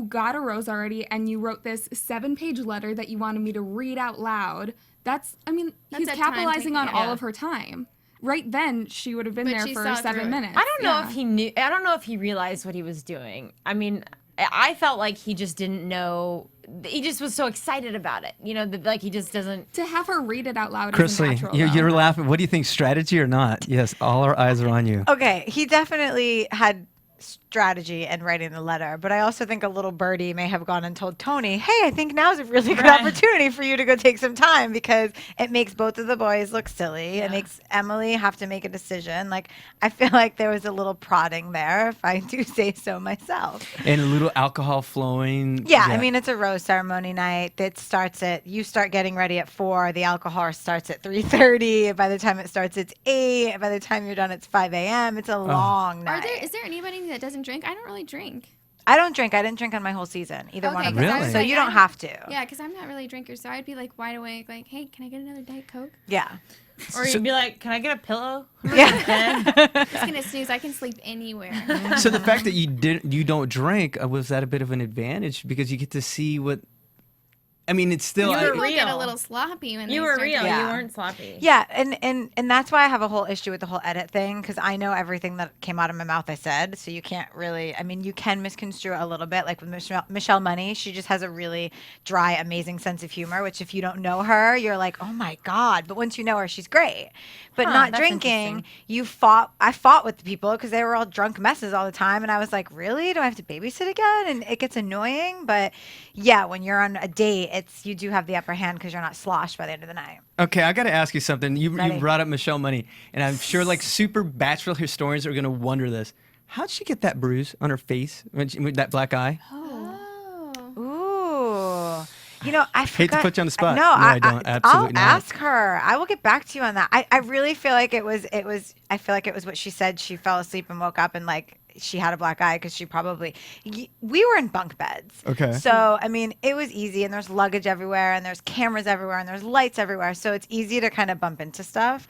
got a rose already, and you wrote this 7-page letter that you wanted me to read out loud. That's he's a time capitalizing on taking- all yeah. of her time. Right then, she would have been But there she for saw through 7 it. minutes. I don't know if he knew. I don't know if he realized what he was doing. I mean, I felt like he just didn't know. He just was so excited about it. You know, like he just doesn't. To have her read it out loud is Chrisley, natural. you're laughing. What do you think, strategy or not? Yes, all our eyes are on you. Okay, he definitely had strategy in writing the letter, but I also think a little birdie may have gone and told Tony, hey, I think now's a really good opportunity for you to go take some time, because it makes both of the boys look silly. It makes Emily have to make a decision. Like, I feel like there was a little prodding there, if I do say so myself. And a little alcohol flowing. Yeah, I mean, it's a rose ceremony night that starts you start getting ready at 4, the alcohol starts at 3:30. By the time it starts, it's 8. By the time you're done, it's 5 a.m. It's a long night. Is there anybody that doesn't drink? I don't really drink. I don't drink. I didn't drink on my whole season, either one of them. Really? So you don't have to. Yeah, because I'm not really a drinker, so I'd be like wide awake, like, hey, can I get another Diet Coke? Yeah. Or you'd be like, "Can I get a pillow?" Yeah. I'm just gonna snooze. I can sleep anywhere. So the fact that you don't drink, was that a bit of an advantage because you get to see what? I mean, it's still. You were People real. get a little sloppy when You they were start real. to- You Yeah. weren't sloppy. Yeah, and that's why I have a whole issue with the whole edit thing, because I know everything that came out of my mouth I said, so you can't really, I mean, you can misconstrue a little bit, like with Michelle Money. She just has a really dry, amazing sense of humor, which if you don't know her, you're like, oh my God, but once you know her, she's great. But not that's drinking, I fought with the people because they were all drunk messes all the time, and I was like, really? Do I have to babysit again? And it gets annoying, but yeah, when you're on a date, you do have the upper hand because you're not sloshed by the end of the night. Okay, I got to ask you something. You Ready. brought up Michelle Money, and I'm sure like super Bachelor historians are going to wonder this. How'd she get that bruise on her face with that black eye? Ooh. You know, I forgot. Hate to put you on the spot. No, No, I don't. Absolutely I'll not. ask her. I will get back to you on that. I really feel like it was I feel like it was what she said. She fell asleep and woke up and like she had a black eye because she probably we were in bunk beds. Okay. So, I mean, it was easy, and there's luggage everywhere, and there's cameras everywhere, and there's lights everywhere. So it's easy to kind of bump into stuff.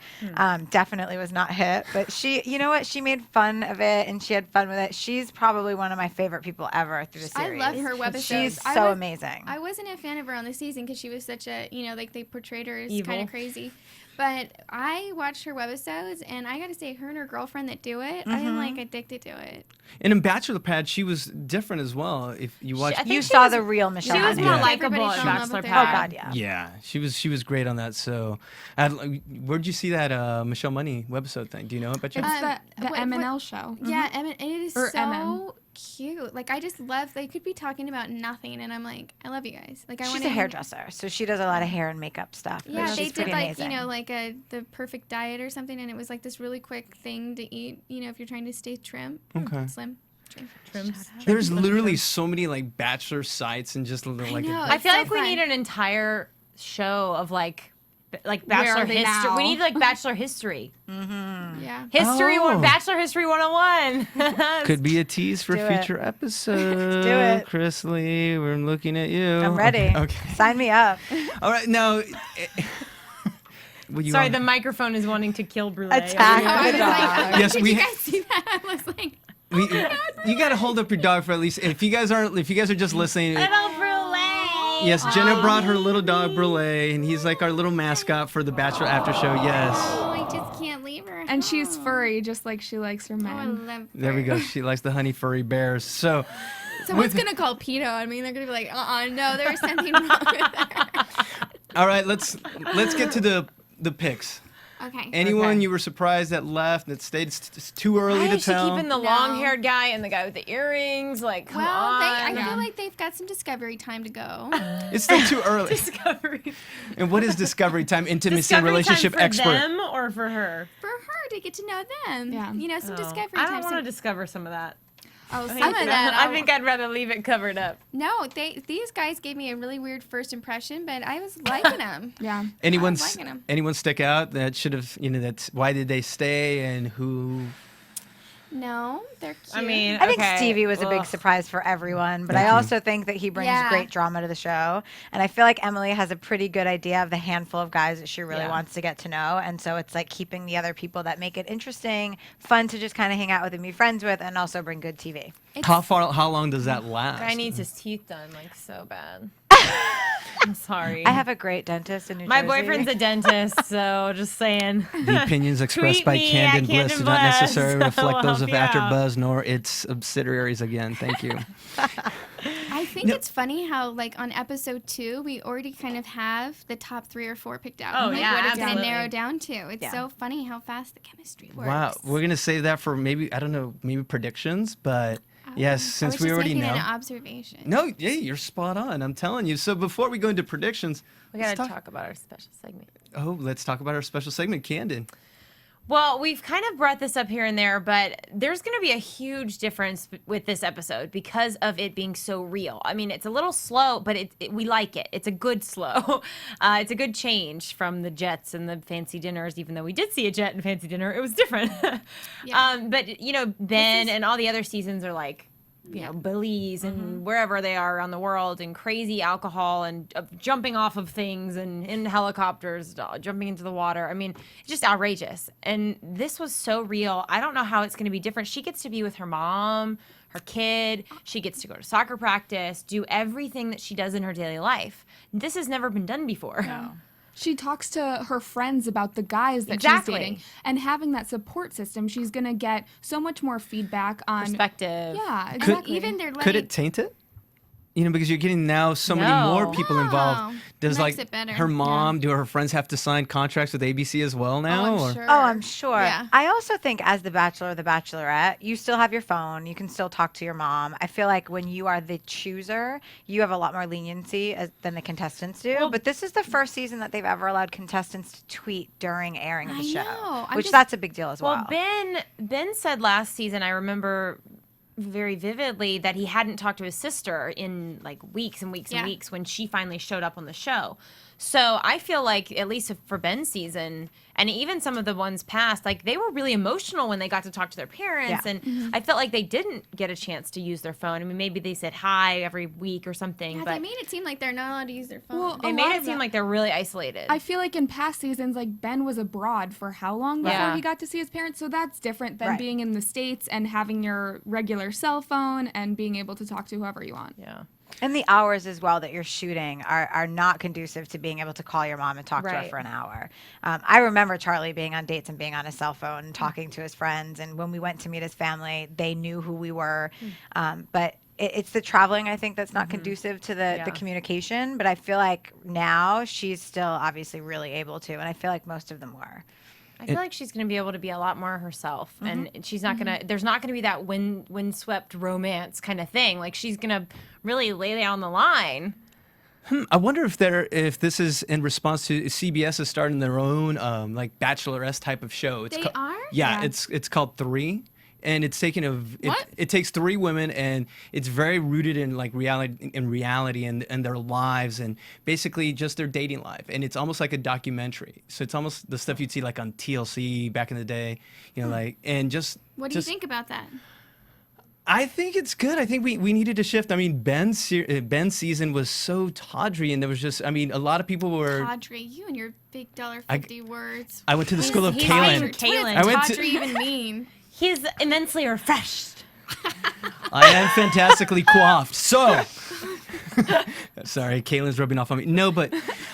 Definitely was not hit, but she, you know what? She made fun of it, and she had fun with it. She's probably one of my favorite people ever through the I series. love her webisodes. She's I so was- amazing. I wasn't a fan of her on the season because she was such a, like they portrayed her as Evil. kind of crazy. But I watched her webisodes, and I got to say, her and her girlfriend that do it, I am like addicted to it. And in Bachelor Pad, she was different as well. If you watch, I think You she saw was- the real Michelle. She was Money. more Yeah. likable Everybody at fell in love Bachelor with her. Pad. Oh God, yeah. yeah, she was great on that. So, where'd you see that Michelle Money webisode thing? Do you know it? It's the what- MNL show. Yeah, and it is Or so MM. cute. Like, I just love, they could be talking about nothing, and I'm like, I love you guys. Like, I She's want a hairdresser, so she does a lot of hair and makeup stuff. but Yeah, she's they did pretty like amazing. like the perfect diet or something, and it was like this really quick thing to eat. If you're trying to stay slim. Okay. Trim. There's literally so many like Bachelor sites and just like. know. I It's feel so like we fun. need an entire show of like like Where Bachelor are they history. now? We need like Bachelor history. Yeah. Bachelor History 101. Could be a tease for Do it. future episodes. Do it. Chris Lee, we're looking at you. I'm ready. Okay. Sign me up. All right, now. Sorry, the microphone is wanting to kill Brule. Attack I the was dog. like, Yes, did we- you guys see that? I was like, you got to hold up your dog for at least. If you guys are just listening. Little Brule. Yes, Jenna brought her little dog Brule, and he's like our little mascot for the Bachelor After Show. Yes. oh, I just can't leave her. And she's furry, just like she likes her Oh, I men. love There we her. go. She likes the honey furry bears. So. Someone's gonna call pedo. I mean, they're gonna be like, no, there's something wrong with her. All right, let's get to the picks. Okay. Anyone you were surprised that left, that stayed? It's too early Why to is she tell. keeping the No. long-haired guy and the guy with the earrings? Like, come Well, on. I feel like they've got some discovery time to go. It's still too early. Discovery. And what is discovery time? Intimacy Discovery relationship time for expert. them or for her? For her to get to know them. Yeah. You know, some discovery I time. don't want to some- discover some of that. Oh, some of that. I think I'd rather leave it covered up. No, these guys gave me a really weird first impression, but I was liking them. Yeah. Anyone liking 'em. anyone stick out that should have, that's why did they stay and who? No, they're cute. I mean, I think okay, Stevie was a big ugh. surprise for everyone, but I also think that he brings Yeah. great drama to the show. And I feel like Emily has a pretty good idea of the handful of guys that she really Yeah. wants to get to know. And so it's like keeping the other people that make it interesting, fun to just kind of hang out with and be friends with, and also bring good TV. How long does that last? Guy needs his teeth done like so bad. I'm sorry. I have a great dentist in New My Jersey. boyfriend's a dentist, so just saying. The opinions expressed Tweet by me Canden at Bliss do Canden not Bliss. necessarily reflect I'll those of help you out. AfterBuzz nor its subsidiaries. Again, thank you. I think it's funny how, like, on episode 2, we already kind of have the top 3 or 4 picked out. Oh, like, yeah, what it's going to absolutely. narrow down to. It's Yeah. so funny how fast the chemistry works. Wow, we're gonna save that for maybe maybe predictions, but yes, since I was we just already making know. an observation. No, yeah, you're spot on. I'm telling you. So before we go into predictions, We gotta talk about our special segment. let's talk about our special segment, Canden. Well, we've kind of brought this up here and there, but there's going to be a huge difference with this episode because of it being so real. I mean, it's a little slow, but we like it. It's a good slow. It's a good change from the jets and the fancy dinners, even though we did see a jet and fancy dinner. It was different. Yeah. But, Ben and all the other seasons are like, Belize and wherever they are around the world, and crazy alcohol and jumping off of things and in helicopters, jumping into the water. I mean, it's just outrageous. And this was so real. I don't know how it's going to be different. She gets to be with her mom, her kid. She gets to go to soccer practice, do everything that she does in her daily life. This has never been done before. No. She talks to her friends about the guys that Exactly. she's dating. And having that support system, she's going to get so much more feedback on Perspective. Yeah, And exactly. even they're letting... Could it taint it? Because you're getting now so many more people involved. Does Makes like it better. her mom, do her friends have to sign contracts with ABC as well now? I'm or? sure. Oh, I'm sure. Yeah. I also think as the Bachelor or the Bachelorette, you still have your phone. You can still talk to your mom. I feel like when you are the chooser, you have a lot more leniency than the contestants do. Well- but this is the first season that they've ever allowed contestants to tweet during airing of the I show, know. I'm which just- that's a big deal as well. Well, Ben said last season, I remember very vividly, that he hadn't talked to his sister in like weeks and weeks and Yeah. weeks when she finally showed up on the show. So I feel like, at least for Ben's season, and even some of the ones past, like they were really emotional when they got to talk to their parents. Yeah. And I felt like they didn't get a chance to use their phone. I mean, maybe they said hi every week or something, Yeah, but they made it seem like they're not allowed to use their phone. Well, they a made lot it of seem that- like they're really isolated. I feel like in past seasons, like Ben was abroad for how long before Yeah. he got to see his parents? So that's different than Right. being in the States and having your regular cell phone and being able to talk to whoever you want. yeah. And the hours as well that you're shooting are not conducive to being able to call your mom and talk to her Right. for an hour. I remember Charlie being on dates and being on his cell phone and talking to his friends. And when we went to meet his family, they knew who we were. But it's the traveling, I think, that's not conducive to the Yeah. communication. But I feel like now she's still obviously really able to. And I feel like most of them were. I feel like she's going to be able to be a lot more herself, and she's not going to. There's not going to be that windswept romance kind of thing. Like she's going to really lay down the line. I wonder if this is in response to CBS is starting their own like Bachelorette type of show. It's They ca- are? Yeah, Yeah. it's called 3. and it's taken it takes 3 women, and it's very rooted in like reality and their lives, and basically just their dating life, and it's almost like a documentary. So it's almost the stuff you'd see like on TLC back in the day, you know, like, and just. What do you think about that? I think it's good. I think we needed a shift. I mean, Ben's season was so tawdry, and there was just, I mean, a lot of people were Tawdry, you and your big $50 words. I went to the school of He's Kaylin. Kaylin. What does tawdry even mean? He's immensely refreshed. I am fantastically coiffed. So, sorry, Kaylin's rubbing off on me. No, but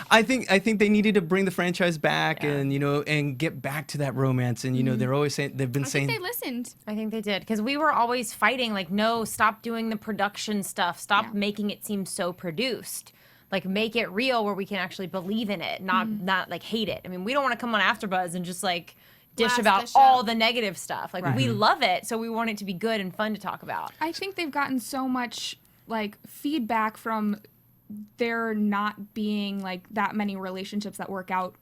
I think they needed to bring the franchise back, and you know, and get back to that romance. And you know, they're always saying I think they listened. I think they did, because we were always fighting like, no, stop doing the production stuff. Stop making it seem so produced. Like, make it real where we can actually believe in it, not like hate it. I mean, we don't want to come on AfterBuzz and just like dish Blast about the show. all the negative stuff. Like, we love it, so we want it to be good and fun to talk about. I think they've gotten so much like feedback from there not being like that many relationships that work out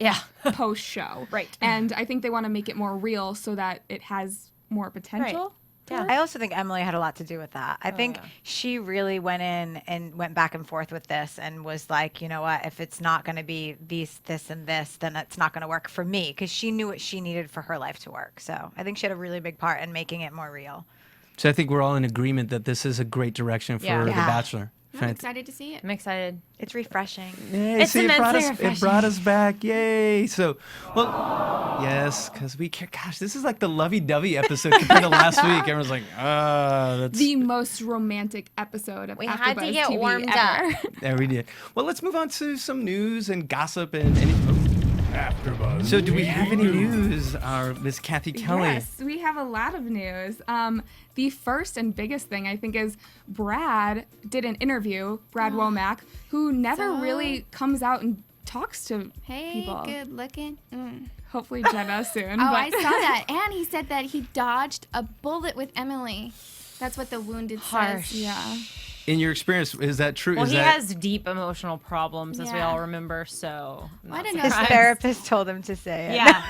post show. Right. And I think they want to make it more real so that it has more potential. Yeah. I also think Emily had a lot to do with that. I think she really went in and went back and forth with this and was like, you know what, if it's not going to be this, and this, then it's not going to work for me, because she knew what she needed for her life to work. So I think she had a really big part in making it more real. So I think we're all in agreement that this is a great direction for The Bachelor. I'm excited to see it. I'm excited. It's refreshing. Yay, It's see, immensely it refreshing. brought us back. Yay. So, well, yes, because we care. Gosh, this is like the lovey-dovey episode compared to last week. Everyone's like, that's... The most romantic episode of We AfterBuzz had to get TV warmed ever. up. There we did. Well, let's move on to some news and gossip and AfterBuzz. So, do we have any news, Miss Cathy Kelley? Yes, we have a lot of news. The first and biggest thing, I think, is Brad did an interview, Brad Womack, who never really comes out and talks to people. Good looking. Hopefully Jenna soon. Oh, but- I saw that. And he said that he dodged a bullet with Emily. That's what the wounded Harsh. says. Yeah. In your experience, is that true? Well, is he that... has deep emotional problems, as we Yeah. all remember, so... I don't know. His therapist told him to say it. Yeah.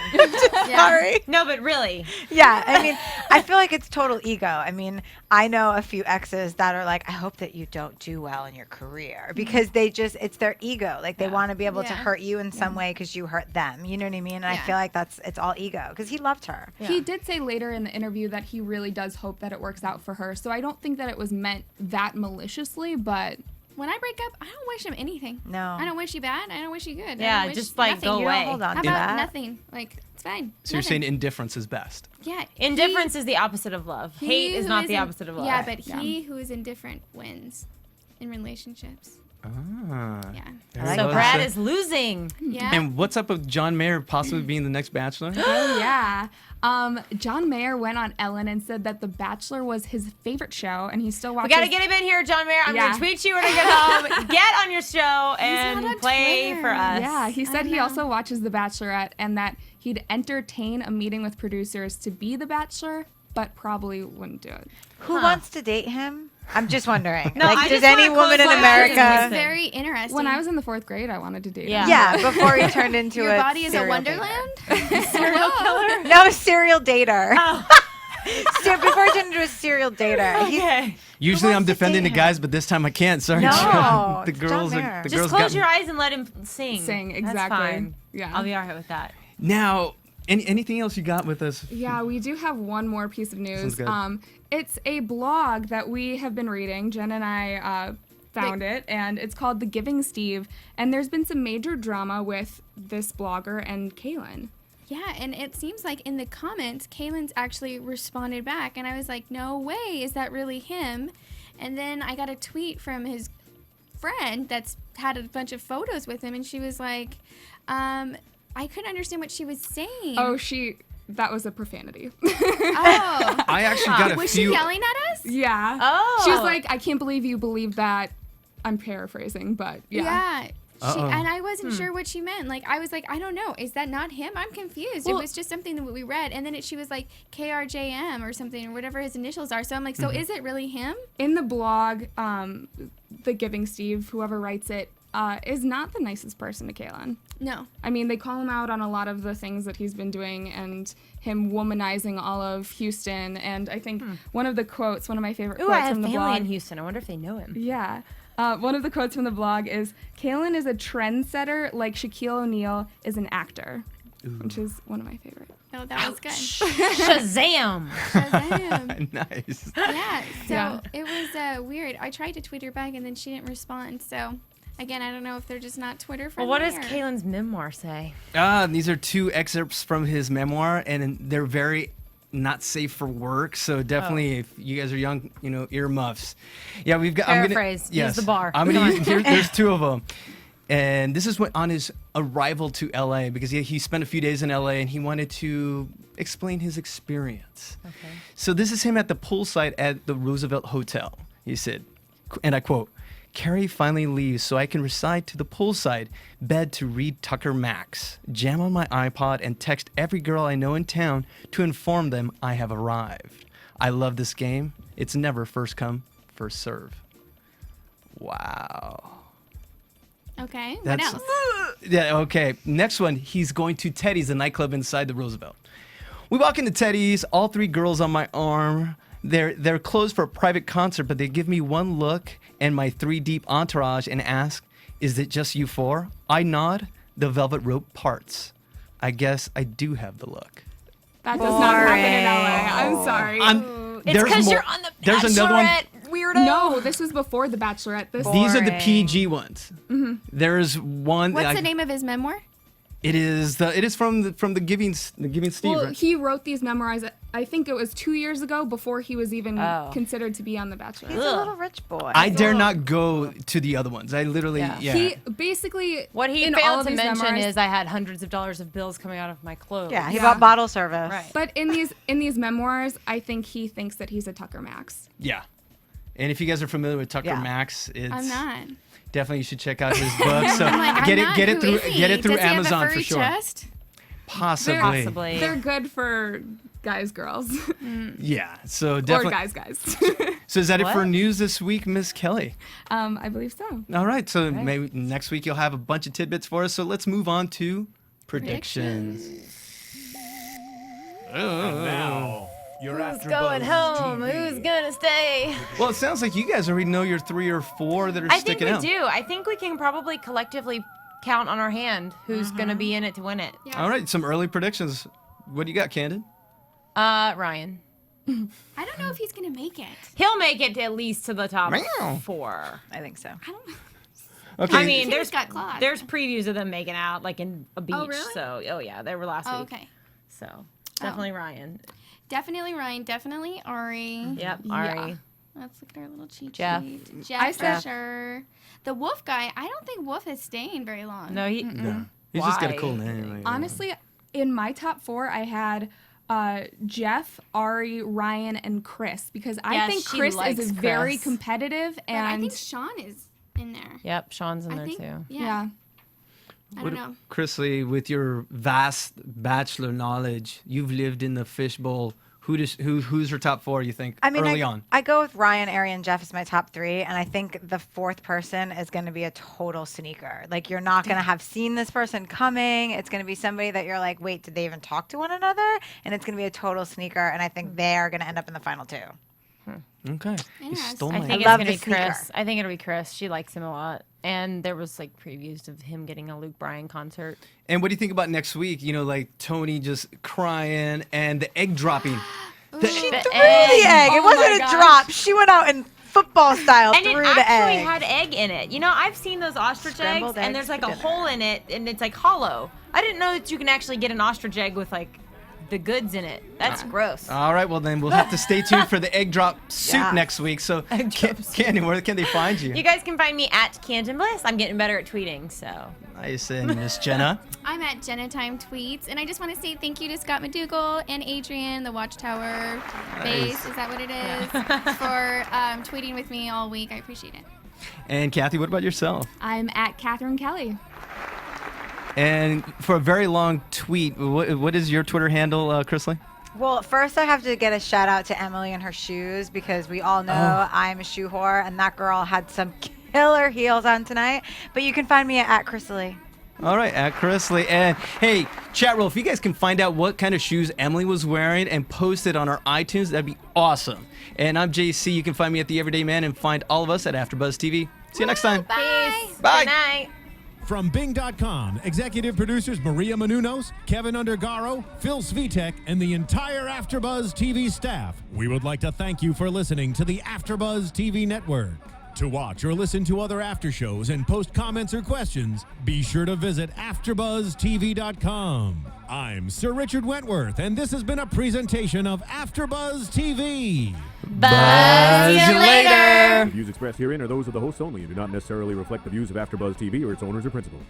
Sorry. No, but really. Yeah, I mean, I feel like it's total ego. I mean, I know a few exes that are like, I hope that you don't do well in your career, because they just, it's their ego. Like, they want to be able to hurt you in some way because you hurt them. You know what I mean? And I feel like it's all ego, because he loved her. He did say later in the interview that he really does hope that it works out for her. So I don't think that it was meant that maliciously, but When I break up, I don't wish him anything. No. I don't wish you bad. I don't wish you good. I Yeah, don't wish just, like, nothing. go You don't away. hold on How to about that. nothing? Like, it's fine. So you're Nothing. saying indifference is best? Yeah. Indifference is the opposite of love. Hate He is who not the in- opposite of love. Yeah, but he who is indifferent wins in relationships. Ah. Yeah. Very So well Brad said. is losing. Yeah. And what's up with John Mayer possibly being the next Bachelor? oh yeah. John Mayer went on Ellen and said that The Bachelor was his favorite show, and he still We watches. gotta get him in here, John Mayer. I'm Yeah. gonna tweet you when I get home. Get on your show not and on play Twitter. for us. Yeah, he said he know. also watches The Bachelorette, and that he'd entertain a meeting with producers to be The Bachelor, but probably wouldn't do it. Who wants to date him? I'm just wondering. No, like, I does just wanna any woman in close my eyes and America? listen. Very interesting. When I was in the 4th grade, I wanted to date Yeah. him. Yeah, before he turned into Your a body is a serial wonderland? Serial killer. No, serial dater. Oh. Before he turned into a serial dater. Okay. Usually I'm wants to defending the date guys, but this time I can't. Sorry, No, John. The it's John girls Mayer. are. The Just girls close got your me. eyes and let him sing. Sing, That's exactly. fine. Yeah. I'll be all right with that. Now, anything else you got with us? Yeah, we do have one more piece of news. Sounds good. It's a blog that we have been reading. Jen and I found it, and it's called The Giving Steve. And there's been some major drama with this blogger and Kaylin. Yeah, and it seems like in the comments, Kaylin's actually responded back, and I was like, no way, is that really him? And then I got a tweet from his friend that's had a bunch of photos with him, and she was like, I couldn't understand what she was saying. Oh, that was a profanity. Oh. I actually got a Was few. she yelling at us? Yeah. Oh. She was like, I can't believe you believe that. I'm paraphrasing, but yeah. Yeah. Uh-oh. And I wasn't sure what she meant. Like, I was like, I don't know. Is that not him? I'm confused. Well- it was just something that we read. And then she was like, KRJM or something, or whatever his initials are. So I'm like, so is it really him? In the blog, The Giving Steve, whoever writes it, is not the nicest person to Kaylin. No. I mean, they call him out on a lot of the things that he's been doing and him womanizing all of Houston. And I think one of the quotes, one of my favorite Ooh, quotes I have from the family blog. in Houston. I wonder if they know him. Yeah. One of the quotes from the blog is, Kalen is a trendsetter like Shaquille O'Neal is an actor, which is one of my favorite. Oh, that was good. Shazam! Shazam. Nice. Yeah, so Yeah. it was weird. I tried to tweet her back and then she didn't respond. So, again, I don't know if they're just not Twitter friendly. Well, what does or- Kalen's memoir say? These are 2 excerpts from his memoir, and they're very not safe for work. So definitely, if you guys are young, earmuffs. Yeah, we've got. Paraphrase. Use the bar. I'm gonna. There's 2 of them, and this is what on his arrival to LA, because he spent a few days in LA and he wanted to explain his experience. Okay. So this is him at the poolside at the Roosevelt Hotel. He said, and I quote, "Carrie finally leaves so I can recite to the poolside bed to read Tucker Max, jam on my iPod, and text every girl I know in town to inform them I have arrived. I love this game. It's never first come, first serve." Wow. Okay, what That's- else? Yeah, okay. Next one, he's going to Teddy's, the nightclub inside the Roosevelt. We walk into Teddy's, all 3 girls on my arm. They're closed for a private concert, but they give me one look and my 3-deep entourage and ask, "Is it just you 4?" I nod. The velvet rope parts. I guess I do have the look. That does not happen in LA. I'm sorry. It's There's because more- you're on the there's another one. Bachelorette, weirdo. No, this was before The Bachelorette. These are the PG ones. There's one. What's the name of his memoir? It is from the Giving Steve. Well, right? he wrote these memoirs, I think it was 2 years ago, before he was even considered to be on The Bachelorette. He's a little rich boy. I dare not go to the other ones. I literally, yeah. He basically, What he in all failed of to these mention memoirs, is I had hundreds of dollars of bills coming out of my clothes. Yeah, he bought bottle service. Right. But in these memoirs, I think he thinks that he's a Tucker Max. Yeah. And if you guys are familiar with Tucker Yeah. Max, it's I'm not. definitely you should check out his book. So I'm like, get I'm it not. get it Who through is he? get it through Does he have a Amazon for furry sure. chest? Possibly. They're good for guys, girls, Yeah. So or definitely. guys. So is that it for What? news this week, Miss Kelly? I believe so. All right. So maybe next week you'll have a bunch of tidbits for us. So let's move on to predictions. Now, your Who's going home? Who's gonna stay? Well, it sounds like you guys already know your 3 or 4 that are I think sticking we out. do. I think we can probably collectively count on our hand who's gonna be in it to win it. All right. Some early predictions. What do you got, Canden? Ryan. I don't know if he's gonna make it. He'll make it at least to the top Meow. 4. I think so. Okay. I mean, He's got claws. there's previews of them making out like in a beach. really? So, yeah, they were last Oh, week. okay. So, definitely Ryan. Definitely Ryan. Definitely Ari. Yep, Ari. Let's look at our little cheat Jeff. sheet. Jeff, I for said- sure. The Wolf guy. I don't think Wolf is staying very long. No, he. He's just got a Why? cool name. Like, Honestly, in my top 4, I had Jeff, Ari, Ryan, and Chris, because I Yeah, think she Chris likes is very Chris. competitive, But and I think Sean is in there. Yep, Sean's in I there think. too. Yeah. I What- don't know. Chrisley, with your vast bachelor knowledge, you've lived in the fishbowl. Who's her top 4? You think I mean, early on? I go with Ryan, Ari, and Jeff as my top 3, and I think the 4th person is going to be a total sneaker. Like, you're not going to have seen this person coming. It's going to be somebody that you're like, wait, did they even talk to one another? And it's going to be a total sneaker, and I think they are going to end up in the final 2. Okay. You stole I my. think I love it's gonna the be Chris. sneaker. I think it'll be Chris. She likes him a lot. And there was like previews of him getting a Luke Bryan concert. And what do you think about next week? You know, like Tony just crying and the egg dropping. She The threw egg. the egg. Oh It wasn't my a gosh. drop. She went out in football style, And it threw the actually egg. had egg in it. You know, I've seen those ostrich Scrambled eggs, and eggs there's like for a dinner. hole in it, and it's like hollow. I didn't know that you can actually get an ostrich egg with like the goods in it. That's gross. All right, well then we'll have to stay tuned for the egg drop soup Yeah. next week. So, Candy, where can they find you? You guys can find me at Canden Bliss. I'm getting better at tweeting, so. Nice, and Miss Jenna. I'm at Jenna Time Tweets, and I just want to say thank you to Scott McDougal and Adrian, the Watchtower base, is that what it is, for tweeting with me all week. I appreciate it. And Kathy, what about yourself? I'm at Catherine Kelley. And for a very long tweet, what is your Twitter handle, Chrisley? Well, first I have to get a shout out to Emily and her shoes, because we all know I'm a shoe whore, and that girl had some killer heels on tonight. But you can find me at Chrisley. All right, at Chrisley. And hey, chat roll, if you guys can find out what kind of shoes Emily was wearing and post it on our iTunes, that'd be awesome. And I'm JC. You can find me at The Everyday Man and find all of us at AfterBuzz TV. See you next time. Bye. Bye. Good night. From Bing.com, executive producers Maria Menounos, Kevin Undergaro, Phil Svitek, and the entire AfterBuzz TV staff, we would like to thank you for listening to the AfterBuzz TV network. To watch or listen to other after shows and post comments or questions, be sure to visit AfterBuzzTV.com. I'm Sir Richard Wentworth, and this has been a presentation of AfterBuzz TV. Buzz you later. The views expressed herein are those of the hosts only and do not necessarily reflect the views of AfterBuzz TV or its owners or principals.